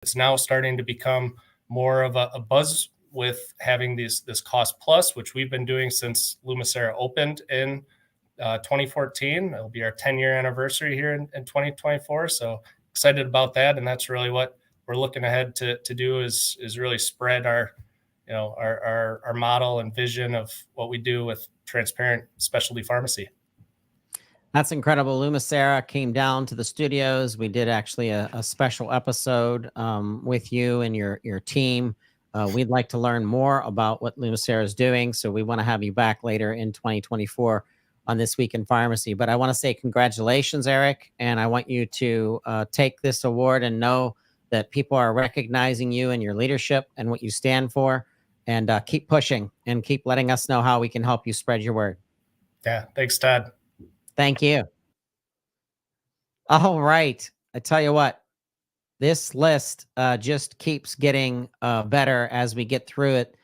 it's now starting to become more of a buzz with having this cost plus, which we've been doing since Lumicera opened in 2014. It'll be our 10-year anniversary here in 2024. So excited about that. And that's really what we're looking ahead to do is really spread our model and vision of what we do with transparent specialty pharmacy. That's incredible. Lumicera came down to the studios. We did actually a special episode with you and your team. We'd like to learn more about what Lumicera is doing. So we want to have you back later in 2024 on This Week in Pharmacy. But I want to say congratulations, Eric. And I want you to take this award and know that people are recognizing you and your leadership and what you stand for. And keep pushing and keep letting us know how we can help you spread your word. Yeah, thanks, Todd. Thank you. All right. I tell you what, this list just keeps getting better as we get through it.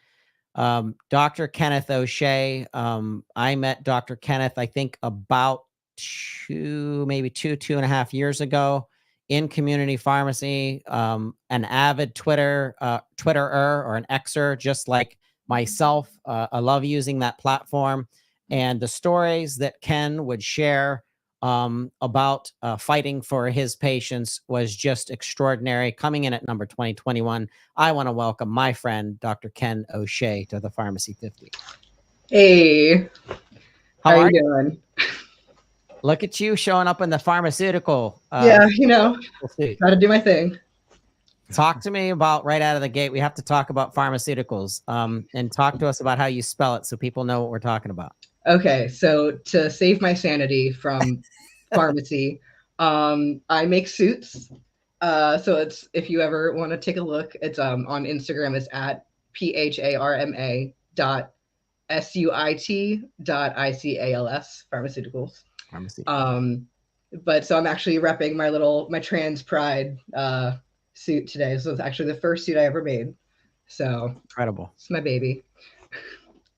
Dr. Kenneth O'Shea. I met Dr. Kenneth, I think about two and a half years ago in community pharmacy, an avid Twitterer or an Xer, just like myself. I love using that platform. And the stories that Ken would share about fighting for his patients was just extraordinary. Coming in at number 2021, I want to welcome my friend, Dr. Ken O'Shea, to the Pharmacy 50. Hey, how are you doing? Look at you showing up in the pharmaceutical. Yeah, got to do my thing. Talk to me about right out of the gate. We have to talk about pharmaceuticals and talk to us about how you spell it so people know what we're talking about. Okay, so to save my sanity from pharmacy, I make suits. So it's, if you ever want to take a look, it's on Instagram. It's at pharma.suit.icals, pharmaceuticals. Pharmacy. But so I'm actually repping my trans pride suit today. So it's actually the first suit I ever made. So incredible. It's my baby.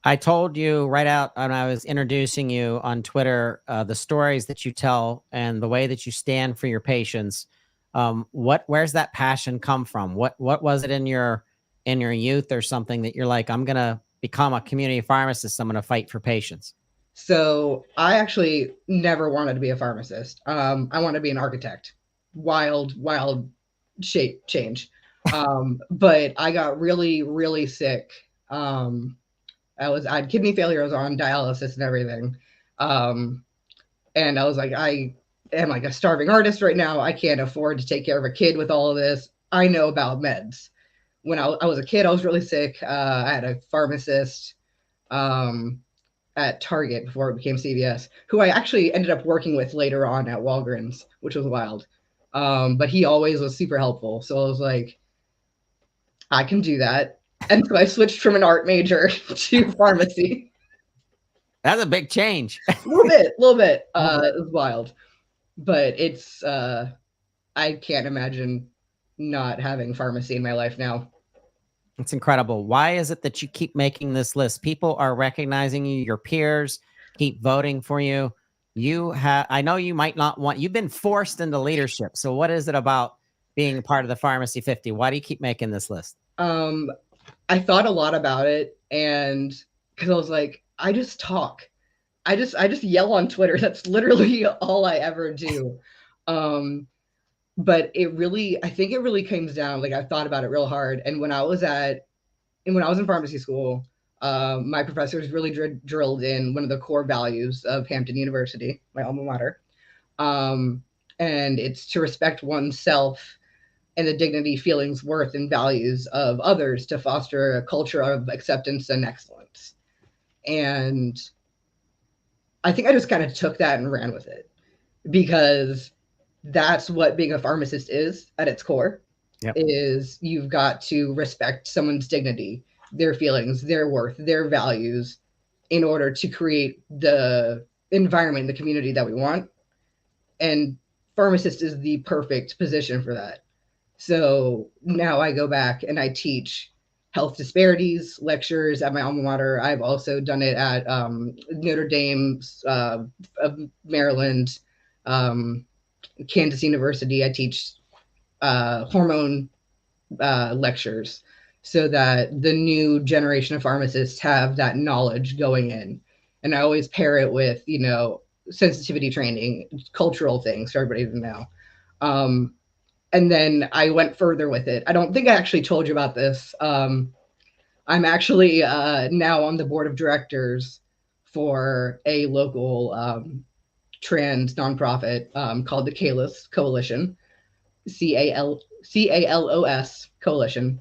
I told you right out when I was introducing you on Twitter, the stories that you tell and the way that you stand for your patients. Where's that passion come from? What was it in your youth or something that you're like, I'm going to become a community pharmacist. I'm going to fight for patients. So I actually never wanted to be a pharmacist. I wanted to be an architect. Wild shape change. But I got really, really sick. I had kidney failure. I was on dialysis and everything. And I was like, I am like a starving artist right now. I can't afford to take care of a kid with all of this. I know about meds. When I was a kid, I was really sick. I had a pharmacist at Target before it became CVS, who I actually ended up working with later on at Walgreens, which was wild. But he always was super helpful. So I was like, I can do that. And so I switched from an art major to pharmacy. That's a big change. A little bit. It was wild. But it's, I can't imagine not having pharmacy in my life now. It's incredible. Why is it that you keep making this list? People are recognizing you, your peers keep voting for you. I know you might not want, you've been forced into leadership. So what is it about being part of the Pharmacy 50? Why do you keep making this list? I thought a lot about it, and because I was like, I just talk. I just yell on Twitter. That's literally all I ever do. But I think it really comes down, like I thought about it real hard. And when I was in pharmacy school, my professors really drilled in one of the core values of Hampton University, my alma mater. And it's to respect oneself and the dignity, feelings, worth, and values of others to foster a culture of acceptance and excellence. And I think I just kind of took that and ran with it, because that's what being a pharmacist is at its core. Yep. Is you've got to respect someone's dignity, their feelings, their worth, their values, in order to create the environment, the community that we want. And pharmacist is the perfect position for that. So now I go back and I teach health disparities lectures at my alma mater. I've also done it at Notre Dame of Maryland, Kansas University. I teach hormone lectures so that the new generation of pharmacists have that knowledge going in. And I always pair it with, you know, sensitivity training, cultural things for everybody to know. And then I went further with it. I don't think I actually told you about this. I'm actually now on the board of directors for a local trans nonprofit called the CALOS Coalition, CALOS Coalition.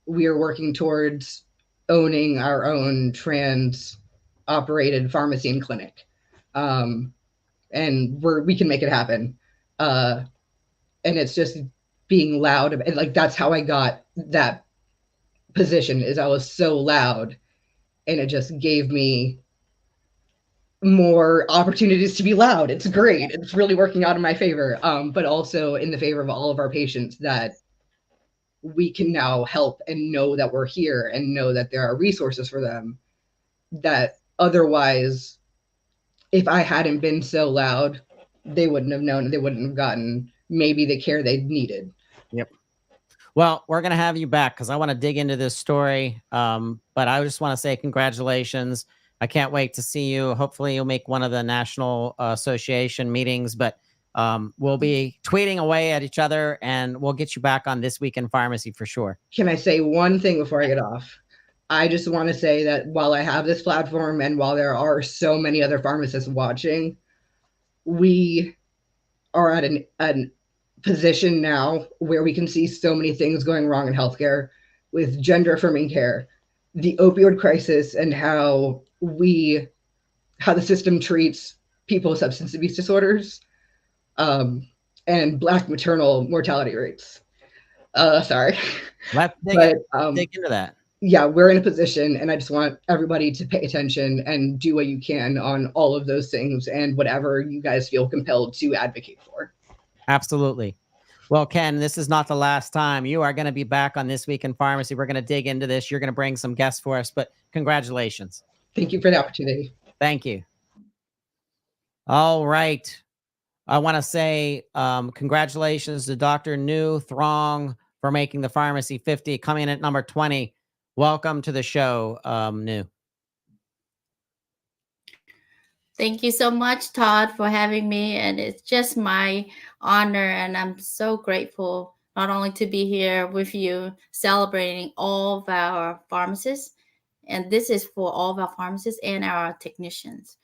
We are working towards owning our own trans operated pharmacy and clinic. And we can make it happen. And it's just being loud. And like, that's how I got that position, is I was so loud, and it just gave me more opportunities to be loud. It's great. It's really working out in my favor. But also in the favor of all of our patients, that we can now help and know that we're here and know that there are resources for them that otherwise, if I hadn't been so loud, they wouldn't have known. They wouldn't have gotten maybe the care they needed. Yep. Well, we're going to have you back because I want to dig into this story. But I just want to say congratulations. I can't wait to see you. Hopefully you'll make one of the National Association meetings, but we'll be tweeting away at each other, and we'll get you back on This Week in Pharmacy for sure. Can I say one thing before I get off? I just want to say that while I have this platform and while there are so many other pharmacists watching, we are at an position now where we can see so many things going wrong in healthcare with gender affirming care, the opioid crisis, and how the system treats people with substance abuse disorders, and Black maternal mortality rates. Sorry. Let's dig into that. Yeah, we're in a position, and I just want everybody to pay attention and do what you can on all of those things and whatever you guys feel compelled to advocate for. Absolutely. Well, Ken, this is not the last time. You are going to be back on This Week in Pharmacy. We're going to dig into this. You're going to bring some guests for us, but congratulations. Thank you for the opportunity. Thank you. All right. I want to say congratulations to Dr.Nhu Truong for making the Pharmacy 50, coming in at number 20. Welcome to the show, Nhu. Thank you so much, Todd, for having me. And it's just my honor. And I'm so grateful not only to be here with you celebrating all of our pharmacists, and this is for all of our pharmacists and our technicians.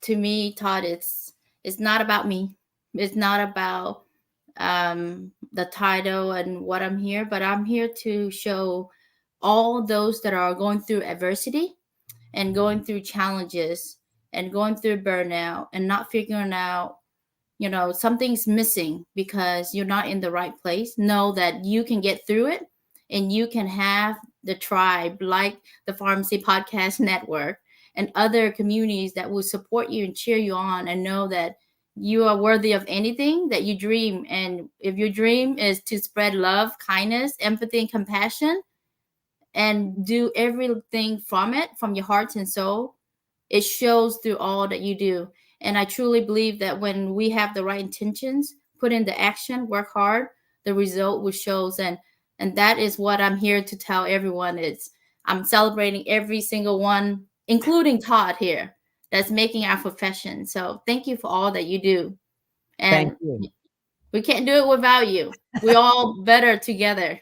To me, Todd, it's not about me. It's not about the title and what I'm here, but I'm here to show all those that are going through adversity and going through challenges and going through burnout and not figuring out, you know, something's missing because you're not in the right place. Know that you can get through it, and you can have the tribe like the Pharmacy Podcast Network and other communities that will support you and cheer you on, and know that you are worthy of anything that you dream. And if your dream is to spread love, kindness, empathy, and compassion, and do everything from it, from your heart and soul, it shows through all that you do. And I truly believe that when we have the right intentions, put into action, work hard, the result will show. And that is what I'm here to tell everyone. I'm celebrating every single one, including Todd here, that's making our profession. So thank you for all that you do. And Thank you. We can't do it without you. We're all better together.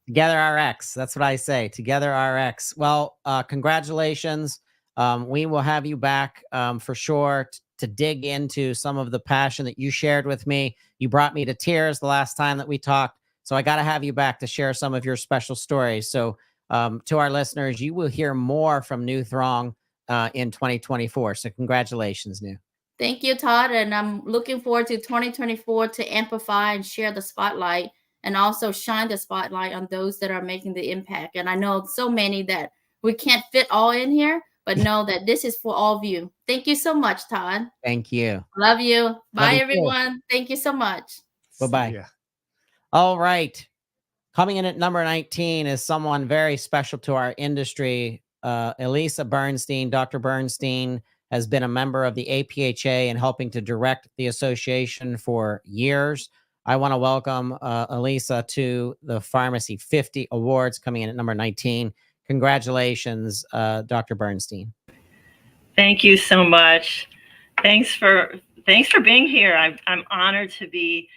Together RX. That's what I say. Together RX. Well, congratulations. We will have you back for sure to dig into some of the passion that you shared with me. You brought me to tears the last time that we talked. So I got to have you back to share some of your special stories. So to our listeners, you will hear more from Nhu Truong in 2024. So congratulations, Nhu. Thank you, Todd. And I'm looking forward to 2024 to amplify and share the spotlight, and also shine the spotlight on those that are making the impact. And I know so many that we can't fit all in here, but know that this is for all of you. Thank you so much, Todd. Thank you. Love you. Bye, you everyone. Too. Thank you so much. Bye-bye. Yeah. All right. Coming in at number 19 is someone very special to our industry. Elisa Bernstein. Dr. Bernstein has been a member of the APHA and helping to direct the association for years. I want to welcome Elisa to the Pharmacy 50 Awards, coming in at number 19. Congratulations, Dr. Bernstein. Thank you so much. Thanks for being here. I'm honored to be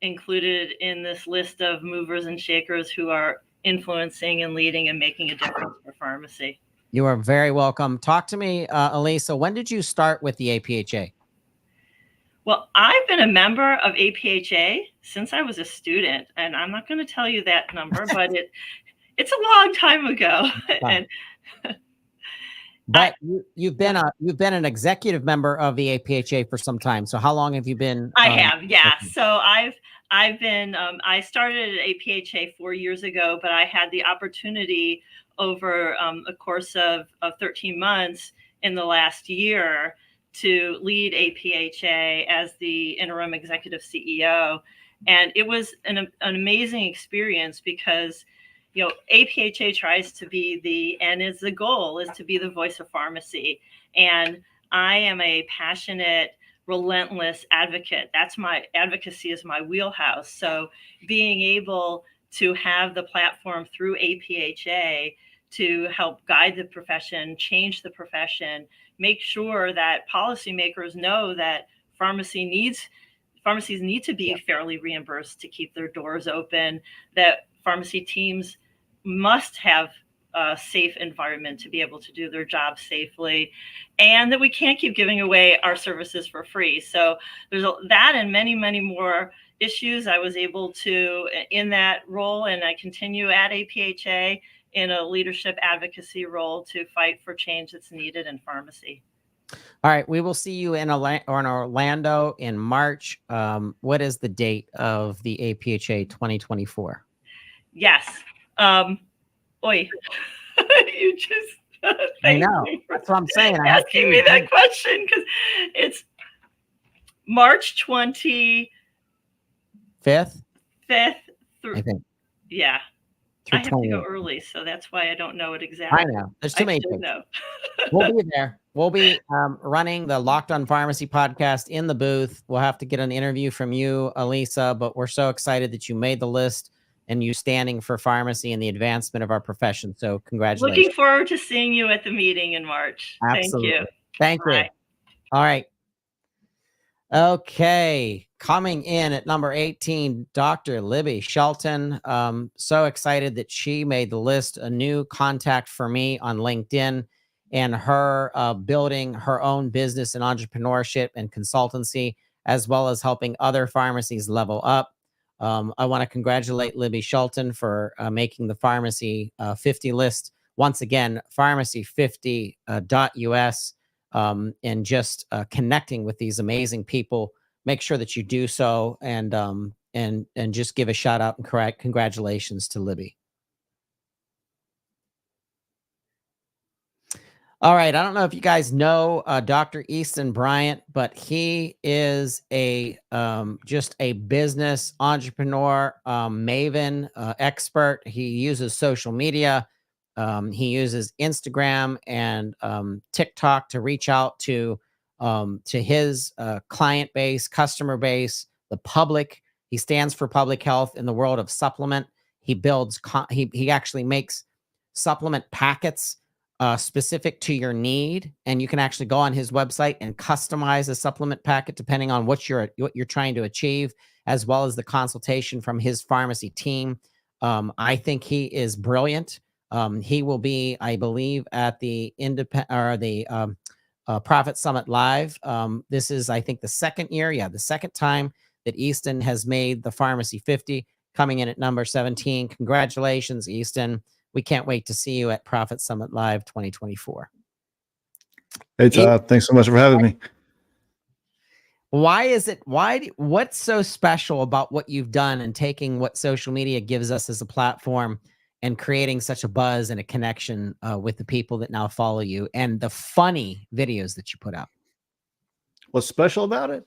included in this list of movers and shakers who are influencing and leading and making a difference for pharmacy. You are very welcome. Talk to me, Elisa. When did you start with the APHA? Well, I've been a member of APHA since I was a student, and I'm not going to tell you that number, but it's a long time ago. And but you've been an executive member of the APHA for some time. So how long have you been? I have, yeah. So I've been I started at APHA 4 years ago, but I had the opportunity over a course of 13 months in the last year to lead APHA as the interim executive CEO. And it was an amazing experience because, you know, APHA tries to be the goal is to be the voice of pharmacy. And I am a passionate, relentless advocate. That's my advocacy is my wheelhouse. So being able to have the platform through APHA to help guide the profession, change the profession, make sure that policymakers know that pharmacies need to be fairly reimbursed to keep their doors open, that pharmacy teams must have a safe environment to be able to do their job safely, and that we can't keep giving away our services for free. So there's that and many, many more issues I was able to in that role, and I continue at APHA in a leadership advocacy role to fight for change that's needed in pharmacy. All right, we will see you in Orlando in March. What is the date of the APHA 2024? Yes. Oi, you just I know. That's what I'm saying. Asking me that question because it's March 25th. 5th? Through, I think. Yeah. Through I have to go early, so that's why I don't know it exactly. I know. There's too many things. Know. We'll be there. We'll be running the Locked on Pharmacy podcast in the booth. We'll have to get an interview from you, Elisa, but we're so excited that you made the list and you standing for pharmacy and the advancement of our profession. So congratulations. Looking forward to seeing you at the meeting in March. Absolutely. Thank you. Thank you. All right. Okay. Coming in at number 18, Dr. Libby Shelton. So excited that she made the list, a new contact for me on LinkedIn, and her building her own business and entrepreneurship and consultancy, as well as helping other pharmacies level up. I want to congratulate Libby Shelton for making the Pharmacy 50 list. Once again, pharmacy50.us, and just connecting with these amazing people. Make sure that you do so, and just give a shout out and congratulations to Libby. All right. I don't know if you guys know Dr. Easton Bryant, but he is just a business entrepreneur, maven, expert. He uses social media. He uses Instagram and TikTok to reach out to his client base, customer base, the public. He stands for public health in the world of supplement. He builds, he actually makes supplement packets specific to your need, and you can actually go on his website and customize a supplement packet depending on what you're trying to achieve, as well as the consultation from his pharmacy team. I think he is brilliant. He will be, I believe, at the Profit Summit Live. This is, I think, the second time that Easton has made the Pharmacy 50, coming in at number 17. Congratulations, Easton. We can't wait to see you at Profit Summit Live 2024. Hey, Todd. Thanks so much for having me. What's so special about what you've done and taking what social media gives us as a platform and creating such a buzz and a connection with the people that now follow you, and the funny videos that you put out? What's special about it?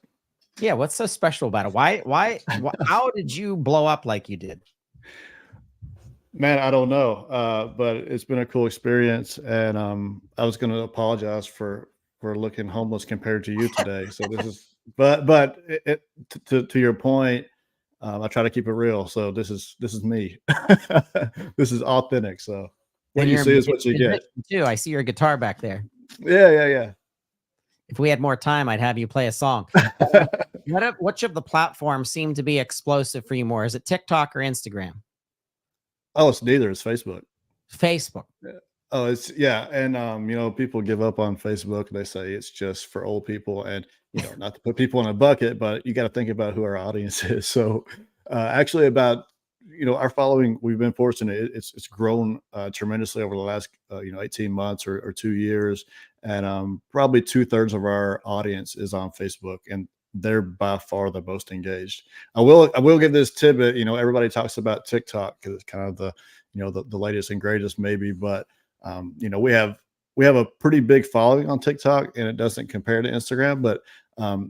Yeah, what's so special about it? Why how did you blow up like you did? Man, I don't know, but it's been a cool experience, and I was going to apologize for looking homeless compared to you today. So this is, but to your point, I try to keep it real. So this is me. This is authentic. So what And you you're see is what you get. musician too. I see your guitar back there. Yeah. If we had more time, I'd have you play a song. Which of the platforms seem to be explosive for you more? Is it TikTok or Instagram? Oh, it's neither. It's Facebook. Facebook. Oh, it's yeah. And people give up on Facebook. They say it's just for old people, and not to put people in a bucket, but you got to think about who our audience is. So actually about our following, we've been fortunate. It's grown tremendously over the last 18 months or 2 years, and probably 2/3 of our audience is on Facebook, and they're by far the most engaged. I will give this tidbit. Everybody talks about TikTok because it's kind of the latest and greatest maybe, but we have a pretty big following on TikTok, and it doesn't compare to Instagram, but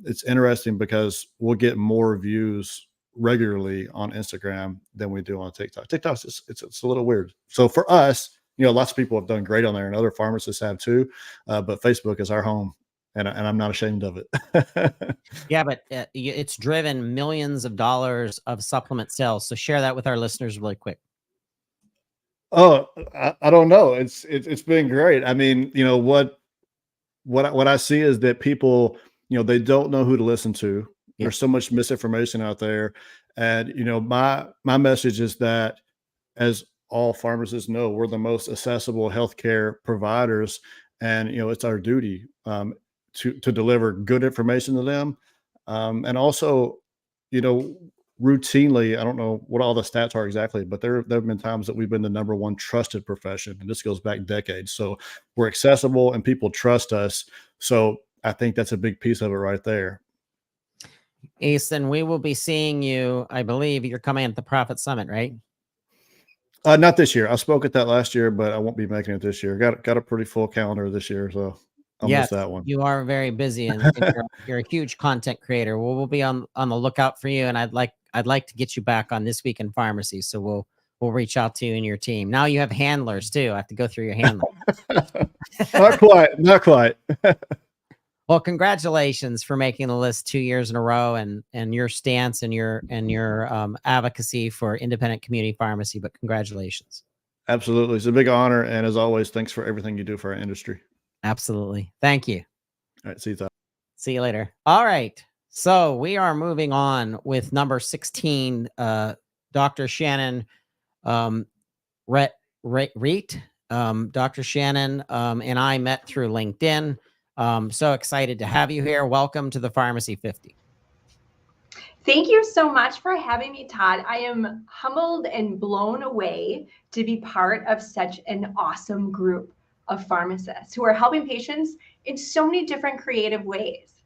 it's interesting because we'll get more views regularly on Instagram than we do on TikTok. TikTok's it's a little weird. So for us, lots of people have done great on there, and other pharmacists have too. But Facebook is our home, and I'm not ashamed of it. Yeah, but it's driven millions of dollars of supplement sales. So share that with our listeners really quick. Oh, I don't know. It's been great. I mean, what I see is that people, they don't know who to listen to. Yeah. There's so much misinformation out there. And, my message is that, as all pharmacists know, we're the most accessible healthcare providers. And, it's our duty to deliver good information to them. And also, routinely, I don't know what all the stats are exactly, but there have been times that we've been the #1 trusted profession, and this goes back decades. So we're accessible and people trust us. So I think that's a big piece of it right there. Ethan, we will be seeing you. I believe you're coming at the Profit Summit, right? Not this year. I spoke at that last year, but I won't be making it this year. Got a pretty full calendar this year, so I'll miss that one. You are very busy, and you're a huge content creator. We'll be on the lookout for you, and I'd like to get you back on This Week in Pharmacy. So we'll reach out to you and your team. Now you have handlers too. I have to go through your handler. Not quite. Well, congratulations for making the list 2 years in a row, and your stance and your advocacy for independent community pharmacy. But congratulations. Absolutely. It's a big honor. And as always, thanks for everything you do for our industry. Absolutely. Thank you. All right. See you, Todd. See you later. All right. So we are moving on with number 16, Dr. Shannon Reet. Dr. Shannon and I met through LinkedIn. So excited to have you here. Welcome to the Pharmacy 50. Thank you so much for having me, Todd. I am humbled and blown away to be part of such an awesome group of pharmacists who are helping patients in so many different creative ways.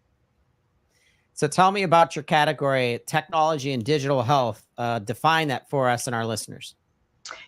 So tell me about your category, technology and digital health. Define that for us and our listeners.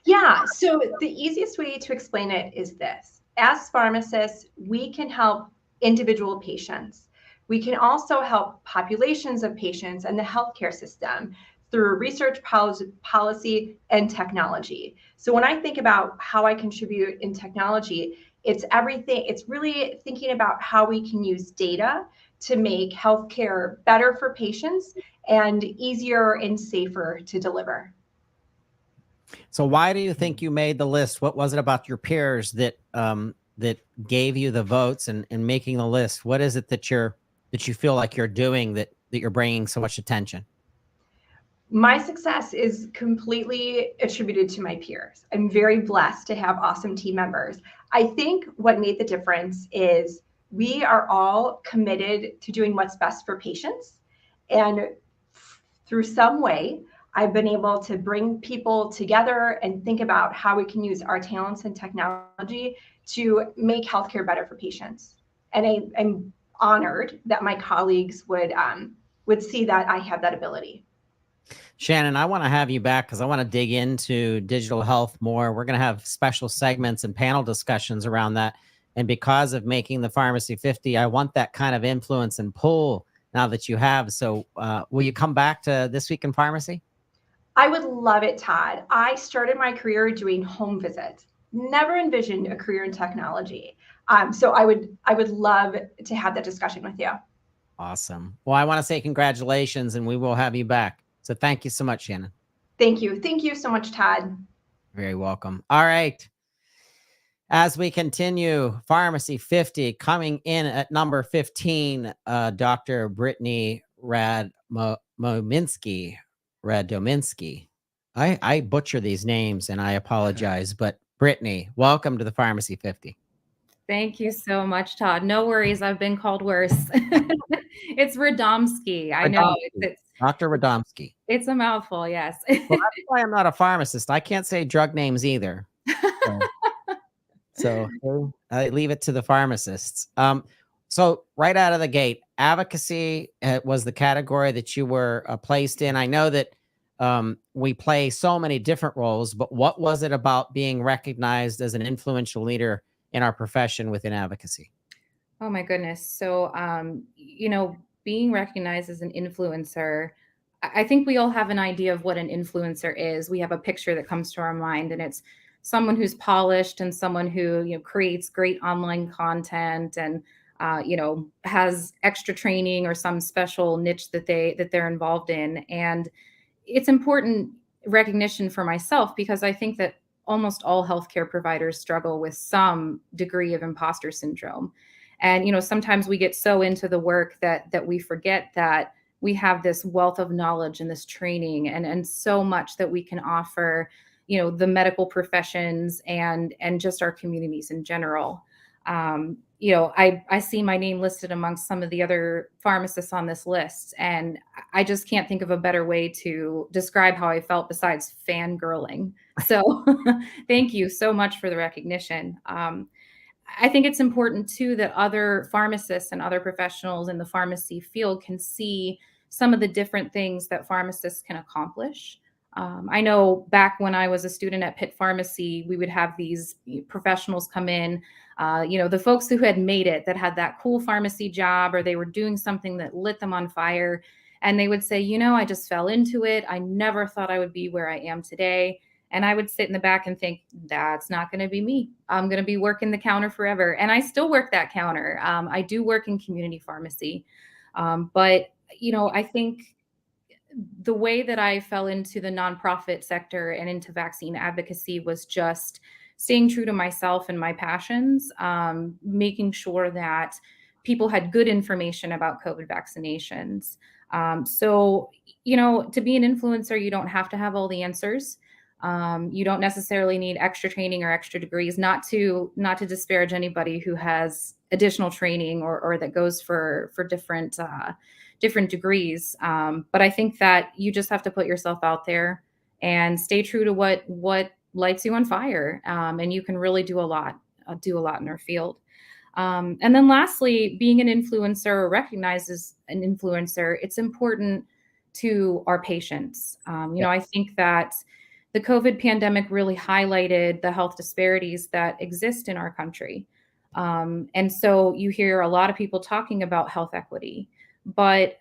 Yeah, so the easiest way to explain it is this. As pharmacists, we can help individual patients. We can also help populations of patients and the healthcare system through research, policy, and technology. So when I think about how I contribute in technology, it's everything. It's really thinking about how we can use data to make healthcare better for patients and easier and safer to deliver. So why do you think you made the list? What was it about your peers that that gave you the votes and making the list? What is it that you feel like you're doing that you're bringing so much attention? My success is completely attributed to my peers. I'm very blessed to have awesome team members. I think what made the difference is we are all committed to doing what's best for patients. And through some way, I've been able to bring people together and think about how we can use our talents and technology to make healthcare better for patients. And I'm honored that my colleagues would see that I have that ability. Shannon, I want to have you back because I want to dig into digital health more. We're going to have special segments and panel discussions around that. And because of making the Pharmacy 50, I want that kind of influence and pull now that you have. So will you come back to This Week in Pharmacy? I would love it, Todd. I started my career doing home visits. Never envisioned a career in technology. So I would love to have that discussion with you. Awesome. Well, I want to say congratulations, and we will have you back. So thank you so much, Shannon. Thank you. Thank you so much, Todd. Very welcome. All right. As we continue, Pharmacy 50 coming in at number 15, Dr. Brittany Radominsky. I butcher these names and I apologize, but Brittany, welcome to the Pharmacy 50. Thank you so much, Todd. No worries. I've been called worse. It's Radomski. I know it's Dr. Radomski. it's a mouthful. Yes. Well, that's why I'm not a pharmacist. I can't say drug names either. So I leave it to the pharmacists. So right out of the gate, advocacy was the category that you were placed in. I know that we play so many different roles, but what was it about being recognized as an influential leader in our profession within advocacy? Oh my goodness. So, being recognized as an influencer, I think we all have an idea of what an influencer is. We have a picture that comes to our mind, and it's someone who's polished and someone who, creates great online content and, has extra training or some special niche that they're involved in. And it's important recognition for myself because I think that almost all healthcare providers struggle with some degree of imposter syndrome. And, sometimes we get so into the work that we forget that we have this wealth of knowledge and this training and so much that we can offer, the medical professions and just our communities in general. I see my name listed amongst some of the other pharmacists on this list, and I just can't think of a better way to describe how I felt besides fangirling. So thank you so much for the recognition. I think it's important too that other pharmacists and other professionals in the pharmacy field can see some of the different things that pharmacists can accomplish. I know back when I was a student at Pitt Pharmacy, we would have these professionals come in, the folks who had made it, that had that cool pharmacy job, or they were doing something that lit them on fire. And they would say, I just fell into it. I never thought I would be where I am today. And I would sit in the back and think, that's not going to be me. I'm going to be working the counter forever. And I still work that counter. I do work in community pharmacy. But I think the way that I fell into the nonprofit sector and into vaccine advocacy was just staying true to myself and my passions, making sure that people had good information about COVID vaccinations. So, to be an influencer, you don't have to have all the answers. You don't necessarily need extra training or extra degrees, not to disparage anybody who has additional training or that goes for different degrees. But I think that you just have to put yourself out there and stay true to what lights you on fire. And you can really do a lot in our field. And then lastly, being an influencer or recognized as an influencer, it's important to our patients. I think that the COVID pandemic really highlighted the health disparities that exist in our country. And so you hear a lot of people talking about health equity, but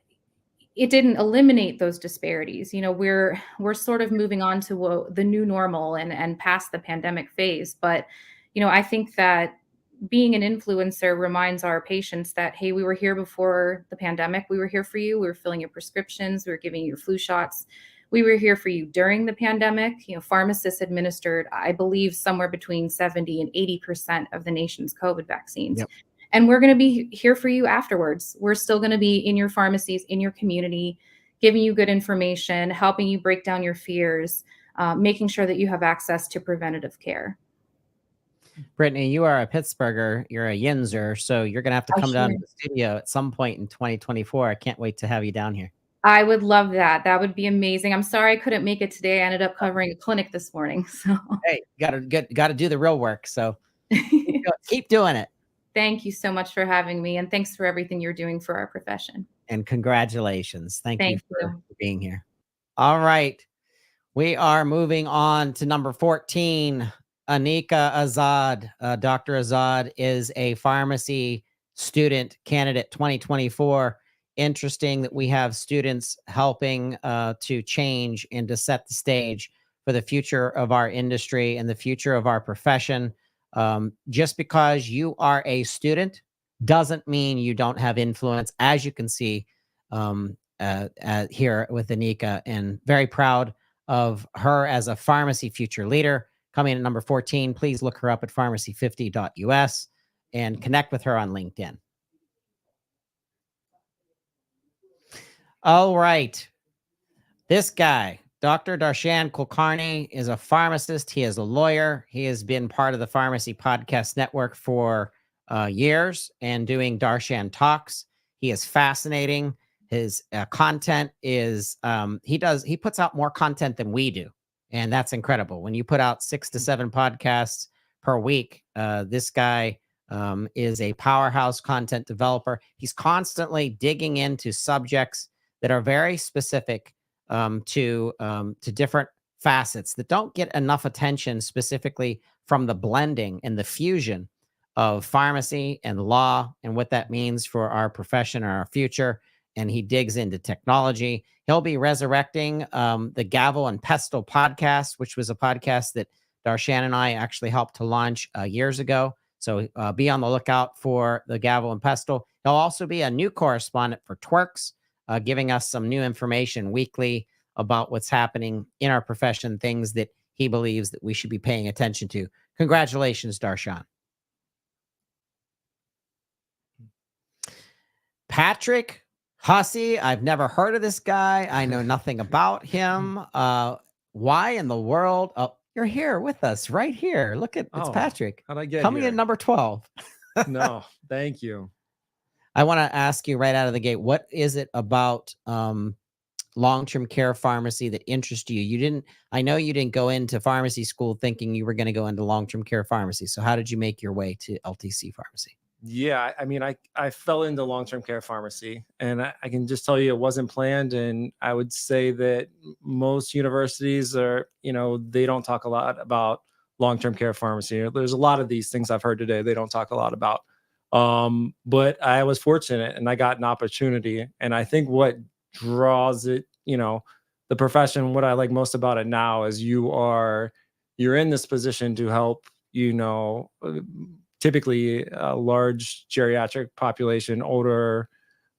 it didn't eliminate those disparities. We're sort of moving on to the new normal and past the pandemic phase. But, I think that being an influencer reminds our patients that, hey, we were here before the pandemic. We were here for you. We were filling your prescriptions. We were giving you your flu shots. We were here for you during the pandemic. Pharmacists administered, I believe, somewhere between 70 and 80% of the nation's COVID vaccines. Yep. And we're going to be here for you afterwards. We're still going to be in your pharmacies, in your community, giving you good information, helping you break down your fears, making sure that you have access to preventative care. Brittany, you are a Pittsburgher. You're a Yinzer, so you're going to have to come down to the studio at some point in 2024. I can't wait to have you down here. I would love that. That would be amazing. I'm sorry I couldn't make it today. I ended up covering a clinic this morning. So hey, got to do the real work. So keep doing it. Thank you so much for having me, and thanks for everything you're doing for our profession. And congratulations. Thank you for being here. All right. We are moving on to number 14, Anika Azad. Dr. Azad is a pharmacy student candidate 2024. Interesting that we have students helping to change and to set the stage for the future of our industry and the future of our profession. Just because you are a student doesn't mean you don't have influence. As you can see, here with Anika, and very proud of her as a pharmacy future leader. Coming at number 14, please look her up at pharmacy50.us and connect with her on LinkedIn. All right. This guy, Dr. Darshan Kulkarni, is a pharmacist. He is a lawyer. He has been part of the Pharmacy Podcast Network for years and doing Darshan Talks. He is fascinating. His content is, he puts out more content than we do. And that's incredible. When you put out 6 to 7 podcasts per week, this guy is a powerhouse content developer. He's constantly digging into subjects that are very specific to different facets that don't get enough attention, specifically from the blending and the fusion of pharmacy and law and what that means for our profession or our future. And he digs into technology. He'll be resurrecting the Gavel and Pestle podcast, which was a podcast that Darshan and I actually helped to launch years ago. So be on the lookout for the Gavel and Pestle. He'll also be a new correspondent for Twerks, giving us some new information weekly about what's happening in our profession, things that he believes that we should be paying attention to. Congratulations, Darshan. Patrick Hussey, I've never heard of this guy. I know nothing about him. Why in the world? Oh, you're here with us right here. Look at it's Patrick. How'd I get coming here? in number 12. No, thank you. I want to ask you right out of the gate, what is it about long-term care pharmacy that interests you? I know you didn't go into pharmacy school thinking you were going to go into long-term care pharmacy. So how did you make your way to LTC pharmacy? Yeah, I mean, I fell into long-term care pharmacy, and I can just tell you it wasn't planned. And I would say that most universities are, they don't talk a lot about long-term care pharmacy. There's a lot of these things I've heard today they don't talk a lot about. But I was fortunate and I got an opportunity. And I think what draws it, the profession, what I like most about it now is you're in this position to help, typically a large geriatric population, our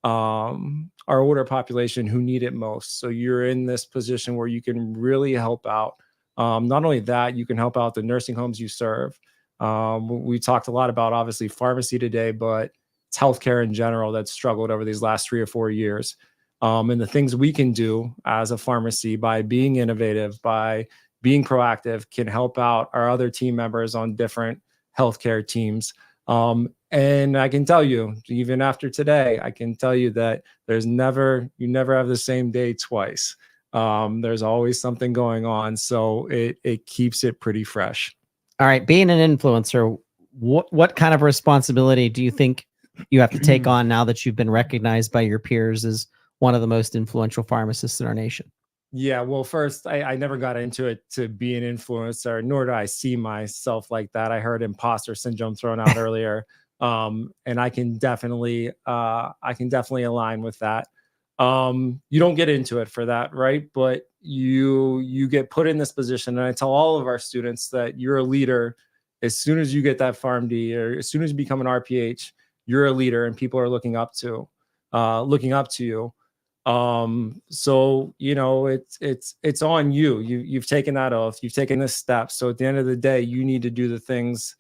older population who need it most. So you're in this position where you can really help out. Not only that, you can help out the nursing homes you serve. We talked a lot about obviously pharmacy today, but it's healthcare in general that's struggled over these last 3 or 4 years. And the things we can do as a pharmacy by being innovative, by being proactive, can help out our other team members on different healthcare teams. And I can tell you, even after today, I can tell you that you never have the same day twice. There's always something going on. So it keeps it pretty fresh. All right. Being an influencer, what kind of responsibility do you think you have to take on now that you've been recognized by your peers as one of the most influential pharmacists in our nation? Yeah, well, first, I never got into it to be an influencer, nor do I see myself like that. I heard imposter syndrome thrown out earlier, and I can definitely align with that. You don't get into it for that, right? But you get put in this position, and I tell all of our students that you're a leader as soon as you get that PharmD, or as soon as you become an RPH. You're a leader, and people are looking up to you. So it's on you. You've taken that oath, you've taken this step. So at the end of the day, you need to do the things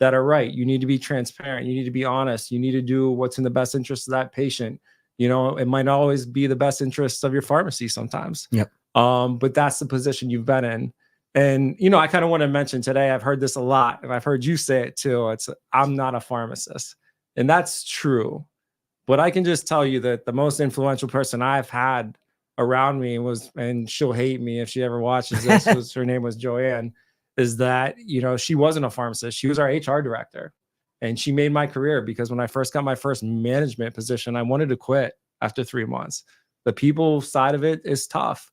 that are right. You need to be transparent. You need to be honest. You need to do what's in the best interest of that patient. It might not always be the best interests of your pharmacy sometimes. Yep. But that's the position you've been in. And, I kind of want to mention today, I've heard this a lot, and I've heard you say it too. I'm not a pharmacist. And that's true. But I can just tell you that the most influential person I've had around me was, and she'll hate me if she ever watches this, her name was Joanne, is that, she wasn't a pharmacist. She was our HR director. And she made my career, because when I first got my first management position, I wanted to quit after 3 months. The people side of it is tough.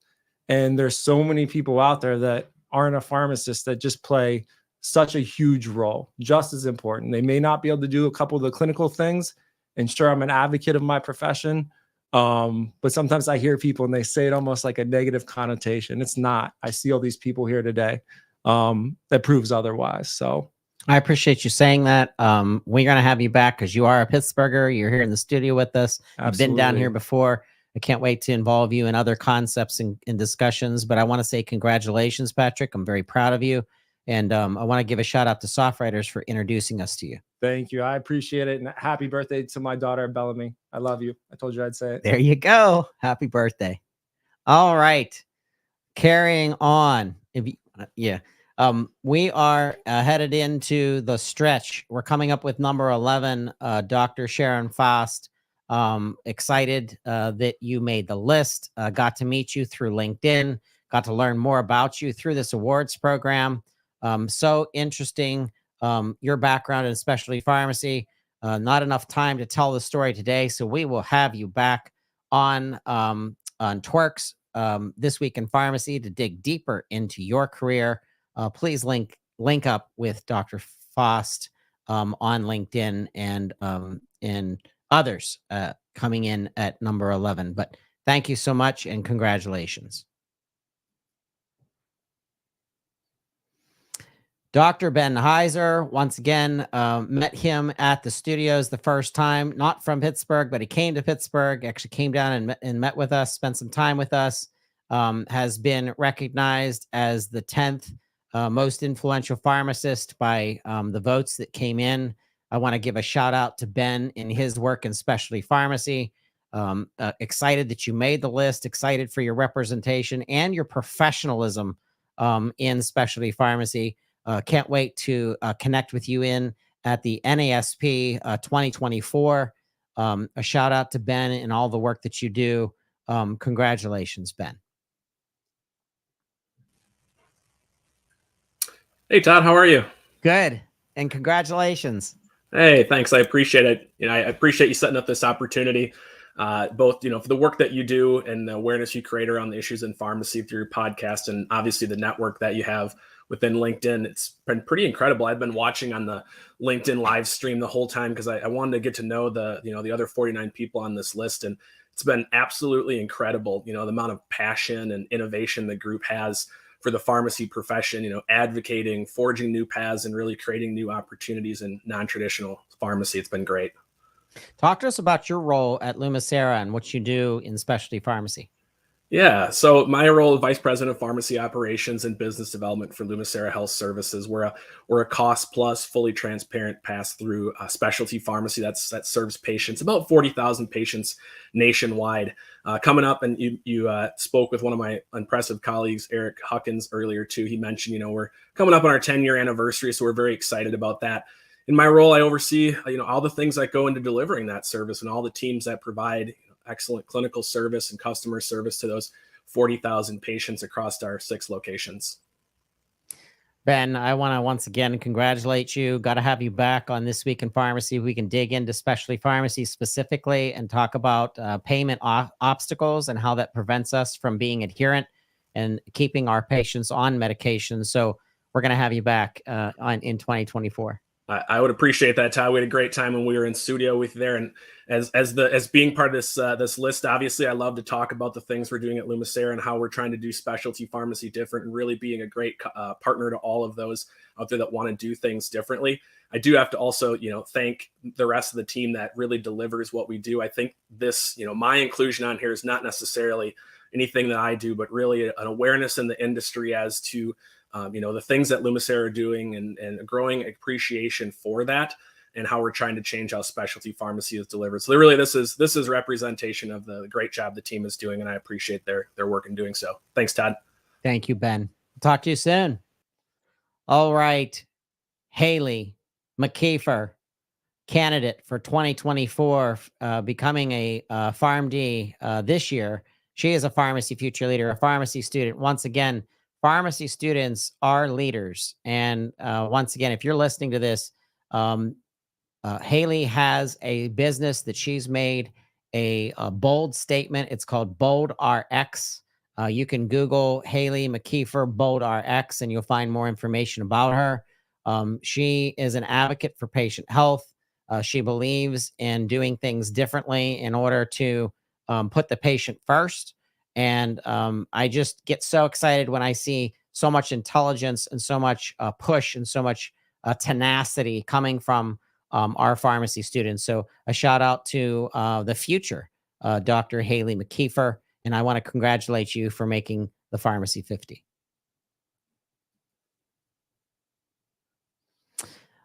And there's so many people out there that aren't a pharmacist that just play such a huge role, just as important. They may not be able to do a couple of the clinical things. And sure, I'm an advocate of my profession. But sometimes I hear people and they say it almost like a negative connotation. It's not. I see all these people here today that proves otherwise. So I appreciate you saying that. We're going to have you back because you are a Pittsburgher. You're here in the studio with us. Absolutely. You've been down here before. I can't wait to involve you in other concepts and discussions. But I want to say congratulations, Patrick. I'm very proud of you. And I want to give a shout out to SoftWriters for introducing us to you. Thank you. I appreciate it. And happy birthday to my daughter, Bellamy. I love you. I told you I'd say it. There you go. Happy birthday. All right. Carrying on. We are headed into the stretch. We're coming up with number 11, Dr. Sharon Faust. Excited that you made the list. Got to meet you through LinkedIn. Got to learn more about you through this awards program. So interesting. Your background in specialty pharmacy. Not enough time to tell the story today, so we will have you back on Twerks This Week in Pharmacy to dig deeper into your career. Please link up with Dr. Faust on LinkedIn and others coming in at number 11. But thank you so much and congratulations. Dr. Ben Heiser, once again, met him at the studios the first time, not from Pittsburgh, but he came to Pittsburgh, actually came down and met with us, spent some time with us, has been recognized as the 10th most influential pharmacist by the votes that came in. I want to give a shout out to Ben in his work in specialty pharmacy. Excited that you made the list, excited for your representation and your professionalism in specialty pharmacy. Can't wait to connect with you at the NASP 2024. A shout out to Ben and all the work that you do. Congratulations, Ben. Hey, Todd, how are you? Good. And congratulations. Hey, thanks. I appreciate it. I appreciate you setting up this opportunity, both, for the work that you do and the awareness you create around the issues in pharmacy through your podcast and obviously the network that you have within LinkedIn. It's been pretty incredible. I've been watching on the LinkedIn live stream the whole time because I wanted to get to know the other 49 people on this list. And it's been absolutely incredible, the amount of passion and innovation the group has for the pharmacy profession, advocating, forging new paths and really creating new opportunities in non-traditional pharmacy. It's been great. Talk to us about your role at Lumicera and what you do in specialty pharmacy. Yeah, so my role as Vice President of Pharmacy Operations and Business Development for Lumicera Health Services. We're a cost plus, fully transparent pass-through specialty pharmacy that serves patients, about 40,000 patients nationwide. Coming up, and you spoke with one of my impressive colleagues, Eric Huckins, earlier too. He mentioned, we're coming up on our 10-year anniversary, so we're very excited about that. In my role, I oversee, all the things that go into delivering that service and all the teams that provide excellent clinical service and customer service to those 40,000 patients across our 6 locations. Ben, I want to once again congratulate you. Got to have you back on This Week in Pharmacy. We can dig into specialty pharmacy specifically and talk about payment obstacles and how that prevents us from being adherent and keeping our patients on medication. So we're going to have you back in 2024. I would appreciate that, Todd. We had a great time when we were in studio with you there. And as being part of this list, obviously, I love to talk about the things we're doing at Lumicera and how we're trying to do specialty pharmacy different and really being a great partner to all of those out there that want to do things differently. I do have to also, thank the rest of the team that really delivers what we do. I think this, my inclusion on here is not necessarily anything that I do, but really an awareness in the industry as to the things that Lumicera are doing and a growing appreciation for that and how we're trying to change how specialty pharmacy is delivered. So really, this is representation of the great job the team is doing, and I appreciate their work in doing so. Thanks, Todd. Thank you, Ben. Talk to you soon. All right. Haley McKeefer, candidate for 2024, becoming a PharmD this year. She is a pharmacy future leader, a pharmacy student. Once again, pharmacy students are leaders. And once again, if you're listening to this, Haley has a business that she's made a bold statement. It's called Bold RX. You can Google Haley McKeefer Bold RX and you'll find more information about her. She is an advocate for patient health. She believes in doing things differently in order to put the patient first. And I just get so excited when I see so much intelligence and so much push and so much tenacity coming from our pharmacy students. So a shout out to the future Dr. Haley McKeefer. And I want to congratulate you for making the Pharmacy 50.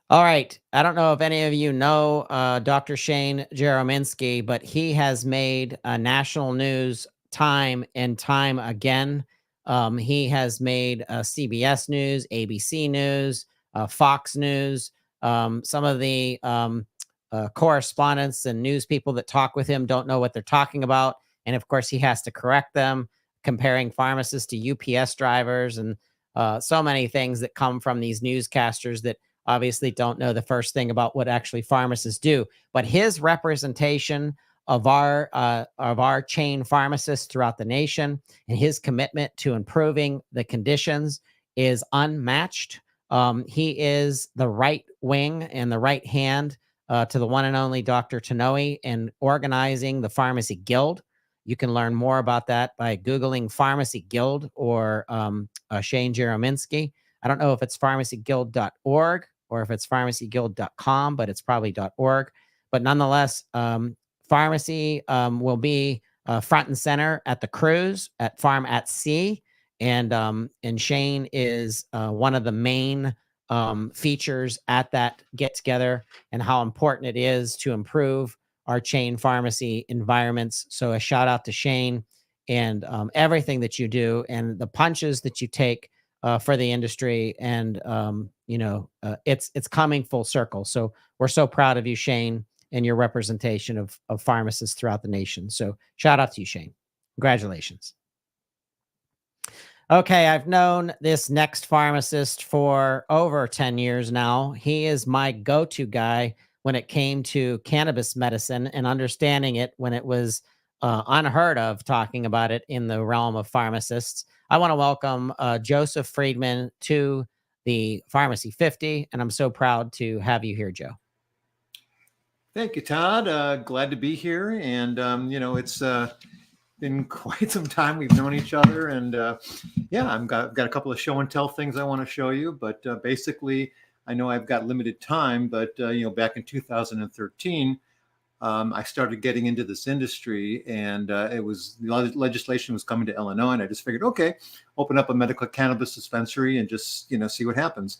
All right. I don't know if any of you know Dr. Shane Jerominski, but he has made national news time and time again. He has made CBS News, ABC News, Fox News. Some of the correspondents and news people that talk with him don't know what they're talking about. And of course, he has to correct them, comparing pharmacists to UPS drivers and so many things that come from these newscasters that obviously don't know the first thing about what actually pharmacists do. But his representation of our chain pharmacists throughout the nation and his commitment to improving the conditions is unmatched. He is the right wing and the right hand to the one and only Dr. Nhu in organizing the Pharmacy Guild. You can learn more about that by Googling Pharmacy Guild or Shane Jerominski. I don't know if it's pharmacyguild.org or if it's pharmacyguild.com, but it's probably .org. But nonetheless, pharmacy will be front and center at the cruise at Farm at Sea. And Shane is one of the main features at that get together and how important it is to improve our chain pharmacy environments. So a shout out to Shane and everything that you do and the punches that you take for the industry. And, it's coming full circle. So we're so proud of you, Shane, and your representation of pharmacists throughout the nation. So shout out to you, Shane. Congratulations. Okay, I've known this next pharmacist for over 10 years now. He is my go-to guy when it came to cannabis medicine and understanding it when it was unheard of talking about it in the realm of pharmacists. I want to welcome Joseph Friedman to the Pharmacy 50, and I'm so proud to have you here, Joe. Thank you, Todd. Glad to be here. And, it's been quite some time. We've known each other. And I've got a couple of show and tell things I want to show you. But basically, I know I've got limited time. But, back in 2013, I started getting into this industry. And legislation was coming to Illinois. And I just figured, okay, open up a medical cannabis dispensary and just, see what happens.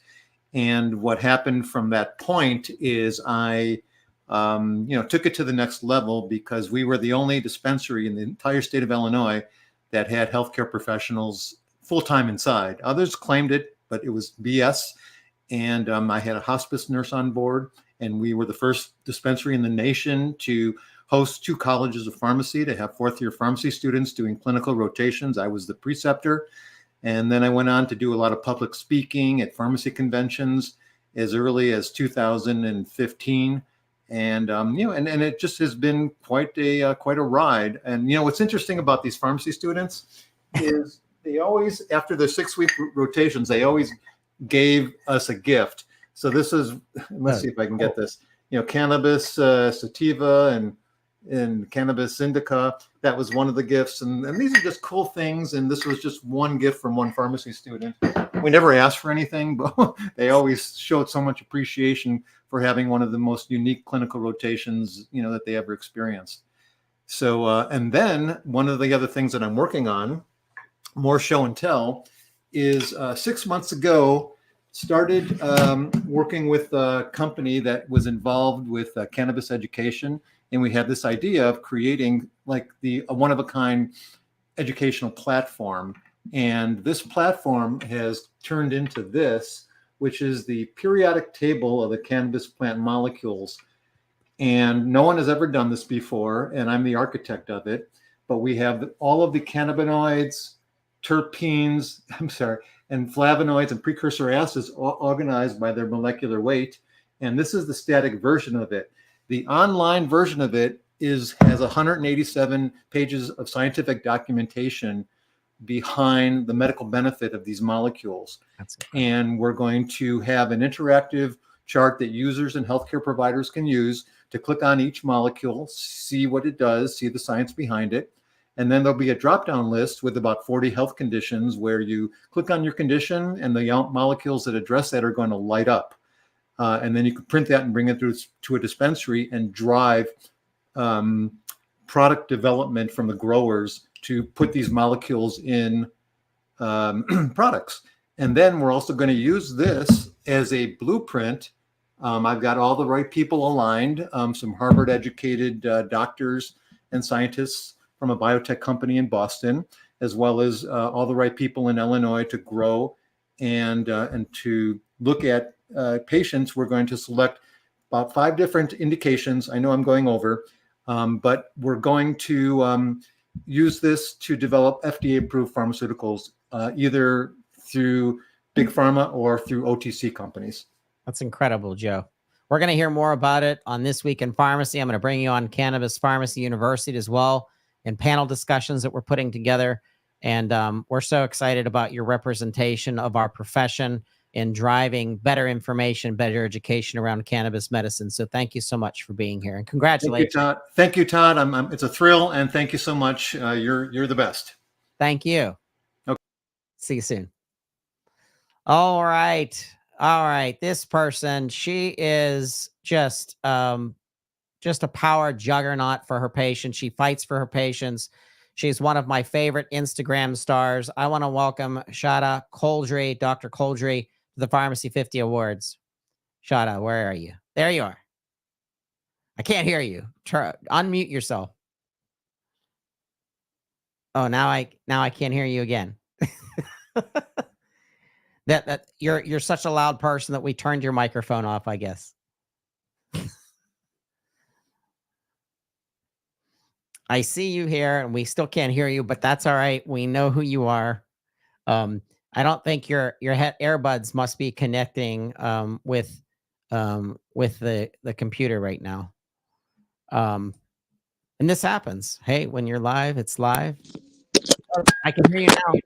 And what happened from that point is I took it to the next level because we were the only dispensary in the entire state of Illinois that had healthcare professionals full-time inside. Others claimed it, but it was BS. And I had a hospice nurse on board, and we were the first dispensary in the nation to host 2 colleges of pharmacy, to have 4th-year pharmacy students doing clinical rotations. I was the preceptor. And then I went on to do a lot of public speaking at pharmacy conventions as early as 2015. And and it just has been quite a ride. And what's interesting about these pharmacy students is they always, after their 6-week rotations, they always gave us a gift. So this is, let's see if I can get this. Cannabis sativa and cannabis indica. That was one of the gifts. And these are just cool things. And this was just one gift from one pharmacy student. We never asked for anything, but they always showed so much appreciation for having one of the most unique clinical rotations, that they ever experienced. So, and then one of the other things that I'm working on, more show and tell, is 6 months ago, started working with a company that was involved with cannabis education. And we had this idea of creating like a one-of-a-kind educational platform. And this platform has turned into this, which is the periodic table of the cannabis plant molecules. And no one has ever done this before, and I'm the architect of it. But we have all of the cannabinoids, terpenes, and flavonoids and precursor acids organized by their molecular weight. And this is the static version of it. The online version of it has 187 pages of scientific documentation behind the medical benefit of these molecules. And we're going to have an interactive chart that users and healthcare providers can use to click on each molecule, see what it does, see the science behind it. And then there'll be a drop-down list with about 40 health conditions where you click on your condition and the molecules that address that are going to light up. And then you can print that and bring it through to a dispensary and drive product development from the growers to put these molecules in products. And then we're also going to use this as a blueprint. I've got all the right people aligned, some Harvard educated doctors and scientists from a biotech company in Boston, as well as all the right people in Illinois to grow and to look at patients. We're going to select about 5 different indications. I know I'm going over, but we're going to use this to develop FDA-approved pharmaceuticals, either through big pharma or through OTC companies. That's incredible, Joe. We're going to hear more about it on This Week in Pharmacy. I'm going to bring you on Cannabis Pharmacy University as well, and panel discussions that we're putting together. And we're so excited about your representation of our profession in driving better information, better education around cannabis medicine. So thank you so much for being here, and congratulations. Thank you, Todd. It's a thrill, and thank you so much. You're the best. Thank you. Okay. See you soon. All right. This person, she is just a power juggernaut for her patients. She fights for her patients. She's one of my favorite Instagram stars. I want to welcome Shada Coldry, Dr. Coldry, to the Pharmacy 50 Awards. Shada, where are you? There you are. I can't hear you. Unmute yourself. Oh, now I can't hear you again. that you're such a loud person that we turned your microphone off, I guess. I see you here and we still can't hear you, but that's all right. We know who you are. I don't think your earbuds must be connecting with the computer right now. And this happens. Hey, when you're live, it's live. Oh, I can hear you now.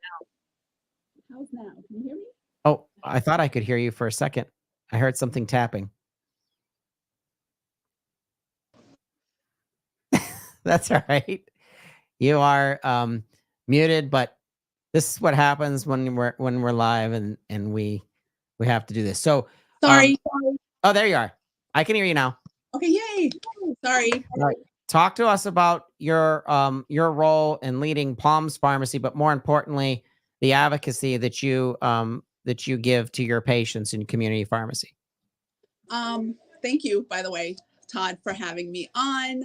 How's now? Can you hear me? Oh, I thought I could hear you for a second. I heard something tapping. That's all right. You are muted, but this is what happens when we're live and we have to do this. So sorry. Oh, there you are. I can hear you now. Okay, yay. Sorry. All right. Talk to us about your role in leading Palms Pharmacy, but more importantly, the advocacy that you give to your patients in community pharmacy. Thank you, by the way, Todd, for having me on.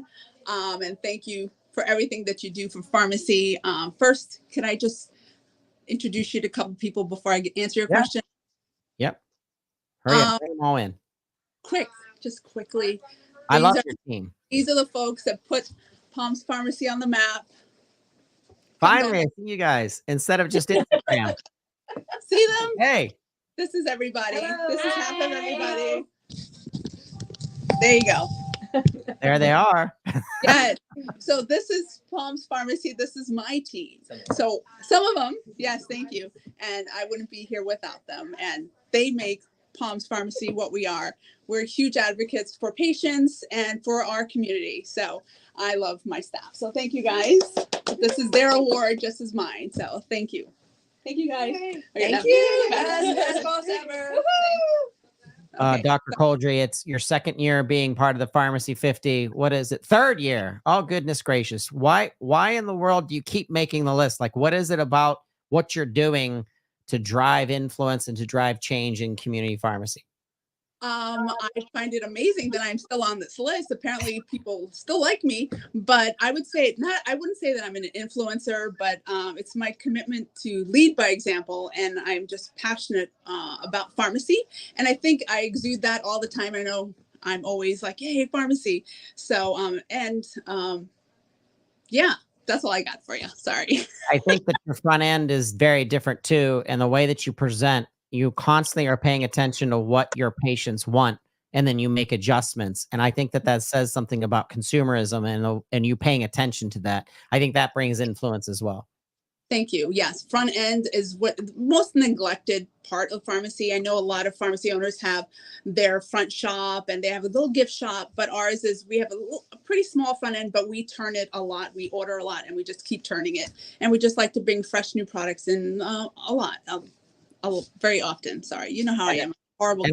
And thank you for everything that you do for pharmacy. First, can I just introduce you to a couple people before I answer your question? Yep. Hurry up, bring them all in. Just quickly. I love your team. These are the folks that put Palms Pharmacy on the map. Finally, I see you guys instead of just Instagram. See them? Hey. This is everybody. Hello. This is half of everybody. There you go. There they are. Yes. So this is Palms Pharmacy. This is my team. So some of them, yes, thank you. And I wouldn't be here without them. And they make Palms Pharmacy what we are. We're huge advocates for patients and for our community. So I love my staff. So thank you guys. This is their award just as mine. So thank you. Thank you guys. Okay. Thank you. Best boss ever. Okay. Dr. Coldry, it's your second year being part of the Pharmacy 50. What is it? Third year. Oh, goodness gracious. Why in the world do you keep making the list? Like, what is it about what you're doing to drive influence and to drive change in community pharmacy? I find it amazing that I'm still on this list. Apparently people still like me, but I wouldn't say that I'm an influencer, but it's my commitment to lead by example. And I'm just passionate about pharmacy. And I think I exude that all the time. I know I'm always like, yay, pharmacy. So, yeah, that's all I got for you. Sorry. I think that your front end is very different too. And the way that you present, you constantly are paying attention to what your patients want, and then you make adjustments. And I think that says something about consumerism and you paying attention to that. I think that brings influence as well. Thank you. Yes, front end is what most neglected part of pharmacy. I know a lot of pharmacy owners have their front shop and they have a little gift shop, but ours is we have a pretty small front end, but we turn it a lot. We order a lot and we just keep turning it. And we just like to bring fresh new products in a lot, very often. Sorry, you know how I am. Horrible.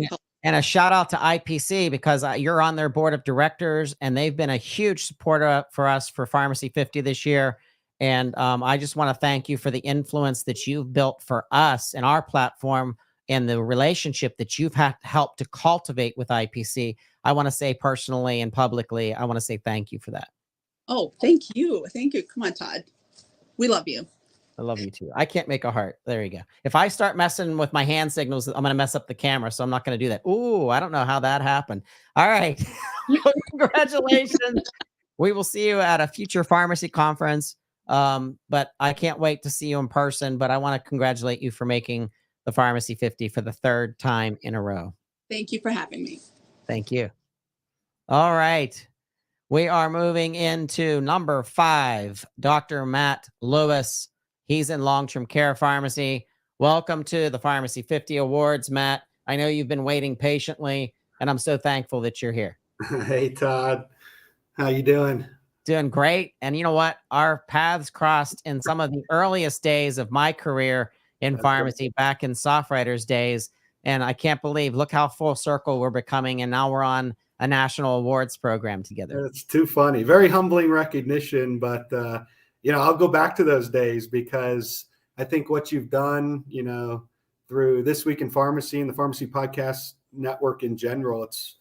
And a shout out to IPC because you're on their board of directors and they've been a huge supporter for us for Pharmacy 50 this year. And I just want to thank you for the influence that you've built for us and our platform and the relationship that you've had helped to cultivate with IPC. I want to say personally and publicly, I want to say thank you for that. Oh, thank you. Thank you. Come on, Todd. We love you. I love you too. I can't make a heart. There you go. If I start messing with my hand signals, I'm going to mess up the camera. So I'm not going to do that. Ooh, I don't know how that happened. All right. Congratulations. We will see you at a future pharmacy conference. But I can't wait to see you in person. But I want to congratulate you for making the Pharmacy 50 for the third time in a row. Thank you for having me. Thank you. All right. We are moving into number 5, Dr. Matt Lewis. He's in long-term care pharmacy. Welcome to the Pharmacy 50 Awards, Matt. I know you've been waiting patiently, and I'm so thankful that you're here. Hey, Todd. How you doing? Doing great. And you know what? Our paths crossed in some of the earliest days of my career in pharmacy back in SoftWriters days. And I can't believe, look how full circle we're becoming. And now we're on a national awards program together. It's too funny. Very humbling recognition, but I'll go back to those days because I think what you've done, through This Week in Pharmacy and the Pharmacy Podcast Network in general, it's,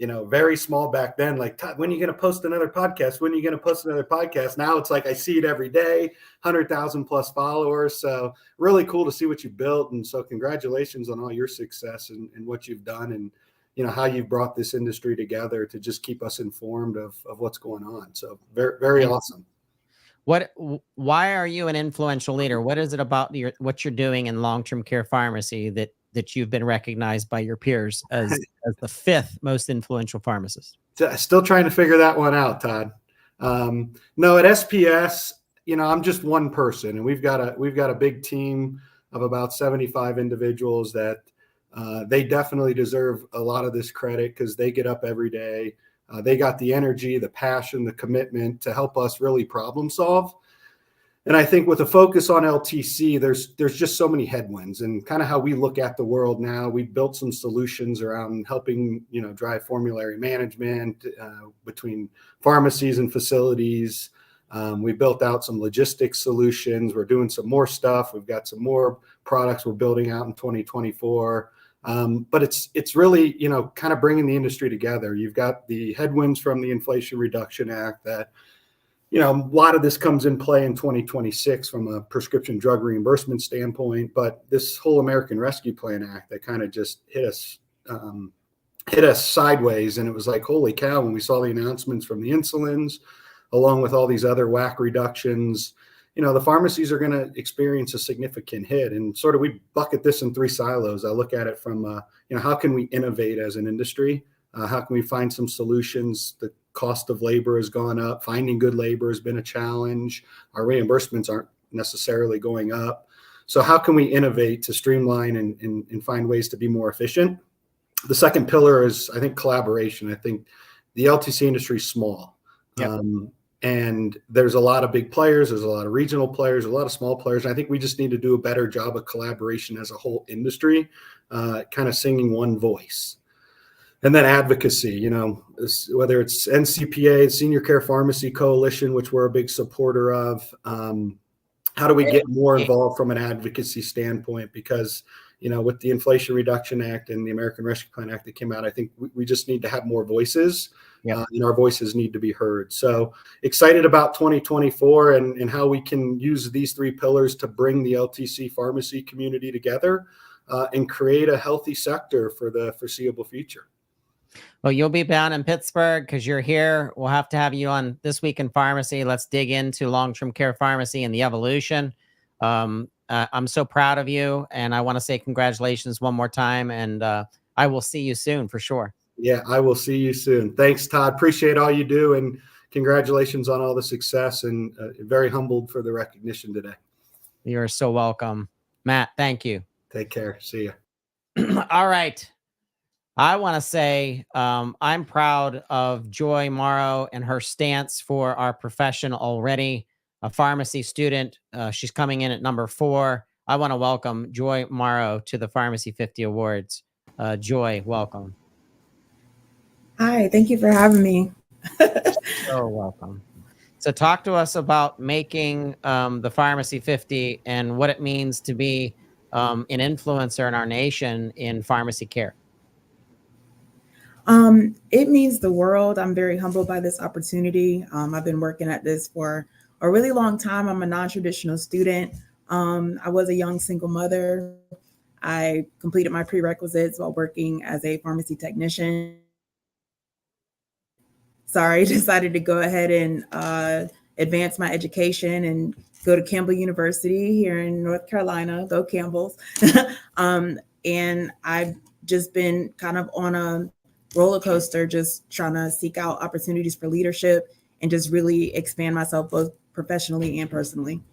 very small back then. Like, Todd, when are you going to post another podcast? When are you going to post another podcast? Now it's like I see it every day, 100,000 plus followers. So really cool to see what you built. And so congratulations on all your success and what you've done and, how you've brought this industry together to just keep us informed of what's going on. So very, very awesome. Why are you an influential leader? What is it about what you're doing in long-term care pharmacy that you've been recognized by your peers as the 5th most influential pharmacist? Still trying to figure that one out, Todd. No, at SPS, I'm just one person, and we've got a big team of about 75 individuals that they definitely deserve a lot of this credit because they get up every day. They got the energy, the passion, the commitment to help us really problem solve. And I think with a focus on LTC, there's just so many headwinds and kind of how we look at the world now. We've built some solutions around helping, drive formulary management between pharmacies and facilities. We built out some logistics solutions. We're doing some more stuff. We've got some more products we're building out in 2024. But it's really, kind of bringing the industry together. You've got the headwinds from the Inflation Reduction Act that, a lot of this comes in play in 2026 from a prescription drug reimbursement standpoint. But this whole American Rescue Plan Act that kind of just hit us sideways. And it was like, holy cow, when we saw the announcements from the insulins, along with all these other WAC reductions, the pharmacies are going to experience a significant hit. And sort of we bucket this in 3 silos. I look at it from, how can we innovate as an industry? How can we find some solutions? The cost of labor has gone up. Finding good labor has been a challenge. Our reimbursements aren't necessarily going up. So how can we innovate to streamline and find ways to be more efficient? The second pillar is, I think, collaboration. I think the LTC industry is small. Yep. And there's a lot of big players. There's a lot of regional players, a lot of small players. And I think we just need to do a better job of collaboration as a whole industry, kind of singing one voice. And then advocacy, whether it's NCPA, Senior Care Pharmacy Coalition, which we're a big supporter of. How do we get more involved from an advocacy standpoint? Because, with the Inflation Reduction Act and the American Rescue Plan Act that came out, I think we just need to have more voices. Yeah. And our voices need to be heard. So excited about 2024 and how we can use these 3 pillars to bring the LTC pharmacy community together and create a healthy sector for the foreseeable future. Well, you'll be down in Pittsburgh because you're here. We'll have to have you on This Week in Pharmacy. Let's dig into long-term care pharmacy and the evolution. I'm so proud of you, and I want to say congratulations one more time, and I will see you soon for sure. Yeah, I will see you soon. Thanks, Todd. Appreciate all you do, and congratulations on all the success, and very humbled for the recognition today. You're so welcome. Matt, thank you. Take care. See you. All right. I want to say I'm proud of Joy Morrow and her stance for our profession already. A pharmacy student. She's coming in at number 4. I want to welcome Joy Morrow to the Pharmacy 50 Awards. Joy, welcome. Hi, thank you for having me. So welcome. So talk to us about making the Pharmacy 50 and what it means to be an influencer in our nation in pharmacy care. It means the world. I'm very humbled by this opportunity. I've been working at this for a really long time. I'm a non-traditional student. I was a young single mother. I completed my prerequisites while working as a pharmacy technician. Sorry, decided to go ahead and advance my education and go to Campbell University here in North Carolina, go Campbell's. And I've just been kind of on a roller coaster, just trying to seek out opportunities for leadership and just really expand myself both professionally and personally.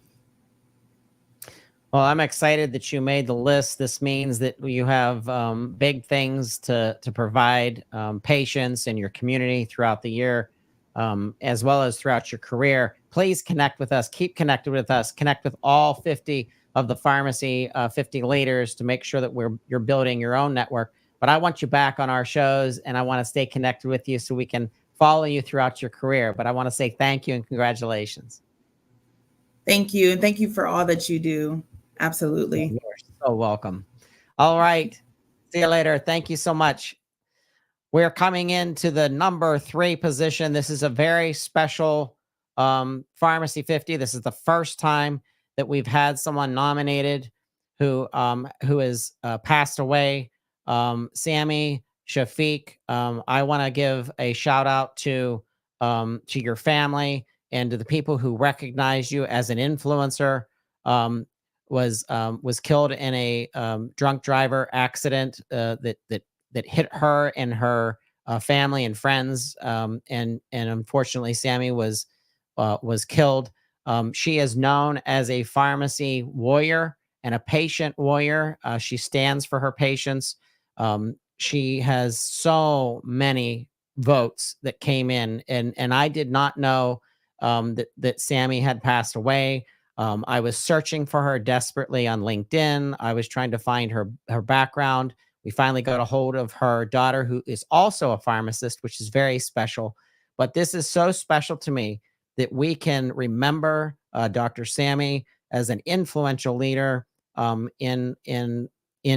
Well, I'm excited that you made the list. This means that you have big things to provide patients in your community throughout the year, as well as throughout your career. Please connect with us. Keep connected with us. Connect with all 50 of the Pharmacy 50 leaders to make sure that you're building your own network. But I want you back on our shows, and I want to stay connected with you so we can follow you throughout your career. But I want to say thank you and congratulations. Thank you. And thank you for all that you do. Absolutely. You're so welcome. All right. See you later. Thank you so much. We're coming into the number 3 position. This is a very special Pharmacy 50. This is the first time that we've had someone nominated who has passed away. Sammy Shafiq. I want to give a shout out to your family and to the people who recognize you as an influencer. Was killed in a drunk driver accident that hit her and her family and friends, and unfortunately, Sammy was killed. She is known as a pharmacy warrior and a patient warrior. She stands for her patients. She has so many votes that came in, and I did not know that Sammy had passed away. I was searching for her desperately on LinkedIn. I was trying to find her background. We finally got a hold of her daughter, who is also a pharmacist, which is very special. But this is so special to me that we can remember Dr. Sammy as an influential leader in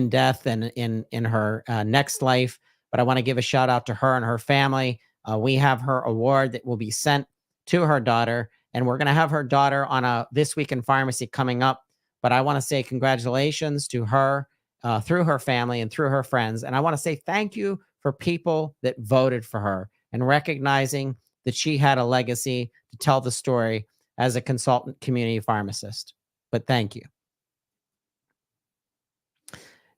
death and in her next life. But I want to give a shout out to her and her family. We have her award that will be sent to her daughter. And we're going to have her daughter on a This Week in Pharmacy coming up. But I want to say congratulations to her through her family and through her friends. And I want to say thank you for people that voted for her and recognizing that she had a legacy to tell the story as a consultant community pharmacist. But thank you.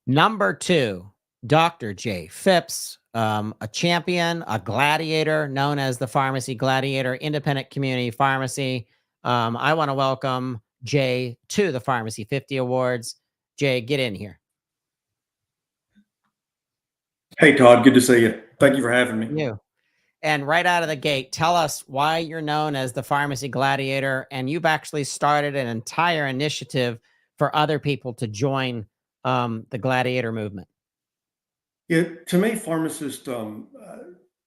Number 2, Dr. J. Phipps, a champion, a gladiator known as the Pharmacy Gladiator Independent Community Pharmacy. I want to welcome Jay to the Pharmacy 50 Awards. Jay, get in here. Hey, Todd, good to see you. Thank you for having me. You. And right out of the gate, tell us why you're known as the Pharmacy Gladiator, and you've actually started an entire initiative for other people to join the gladiator movement. Yeah, to me, pharmacists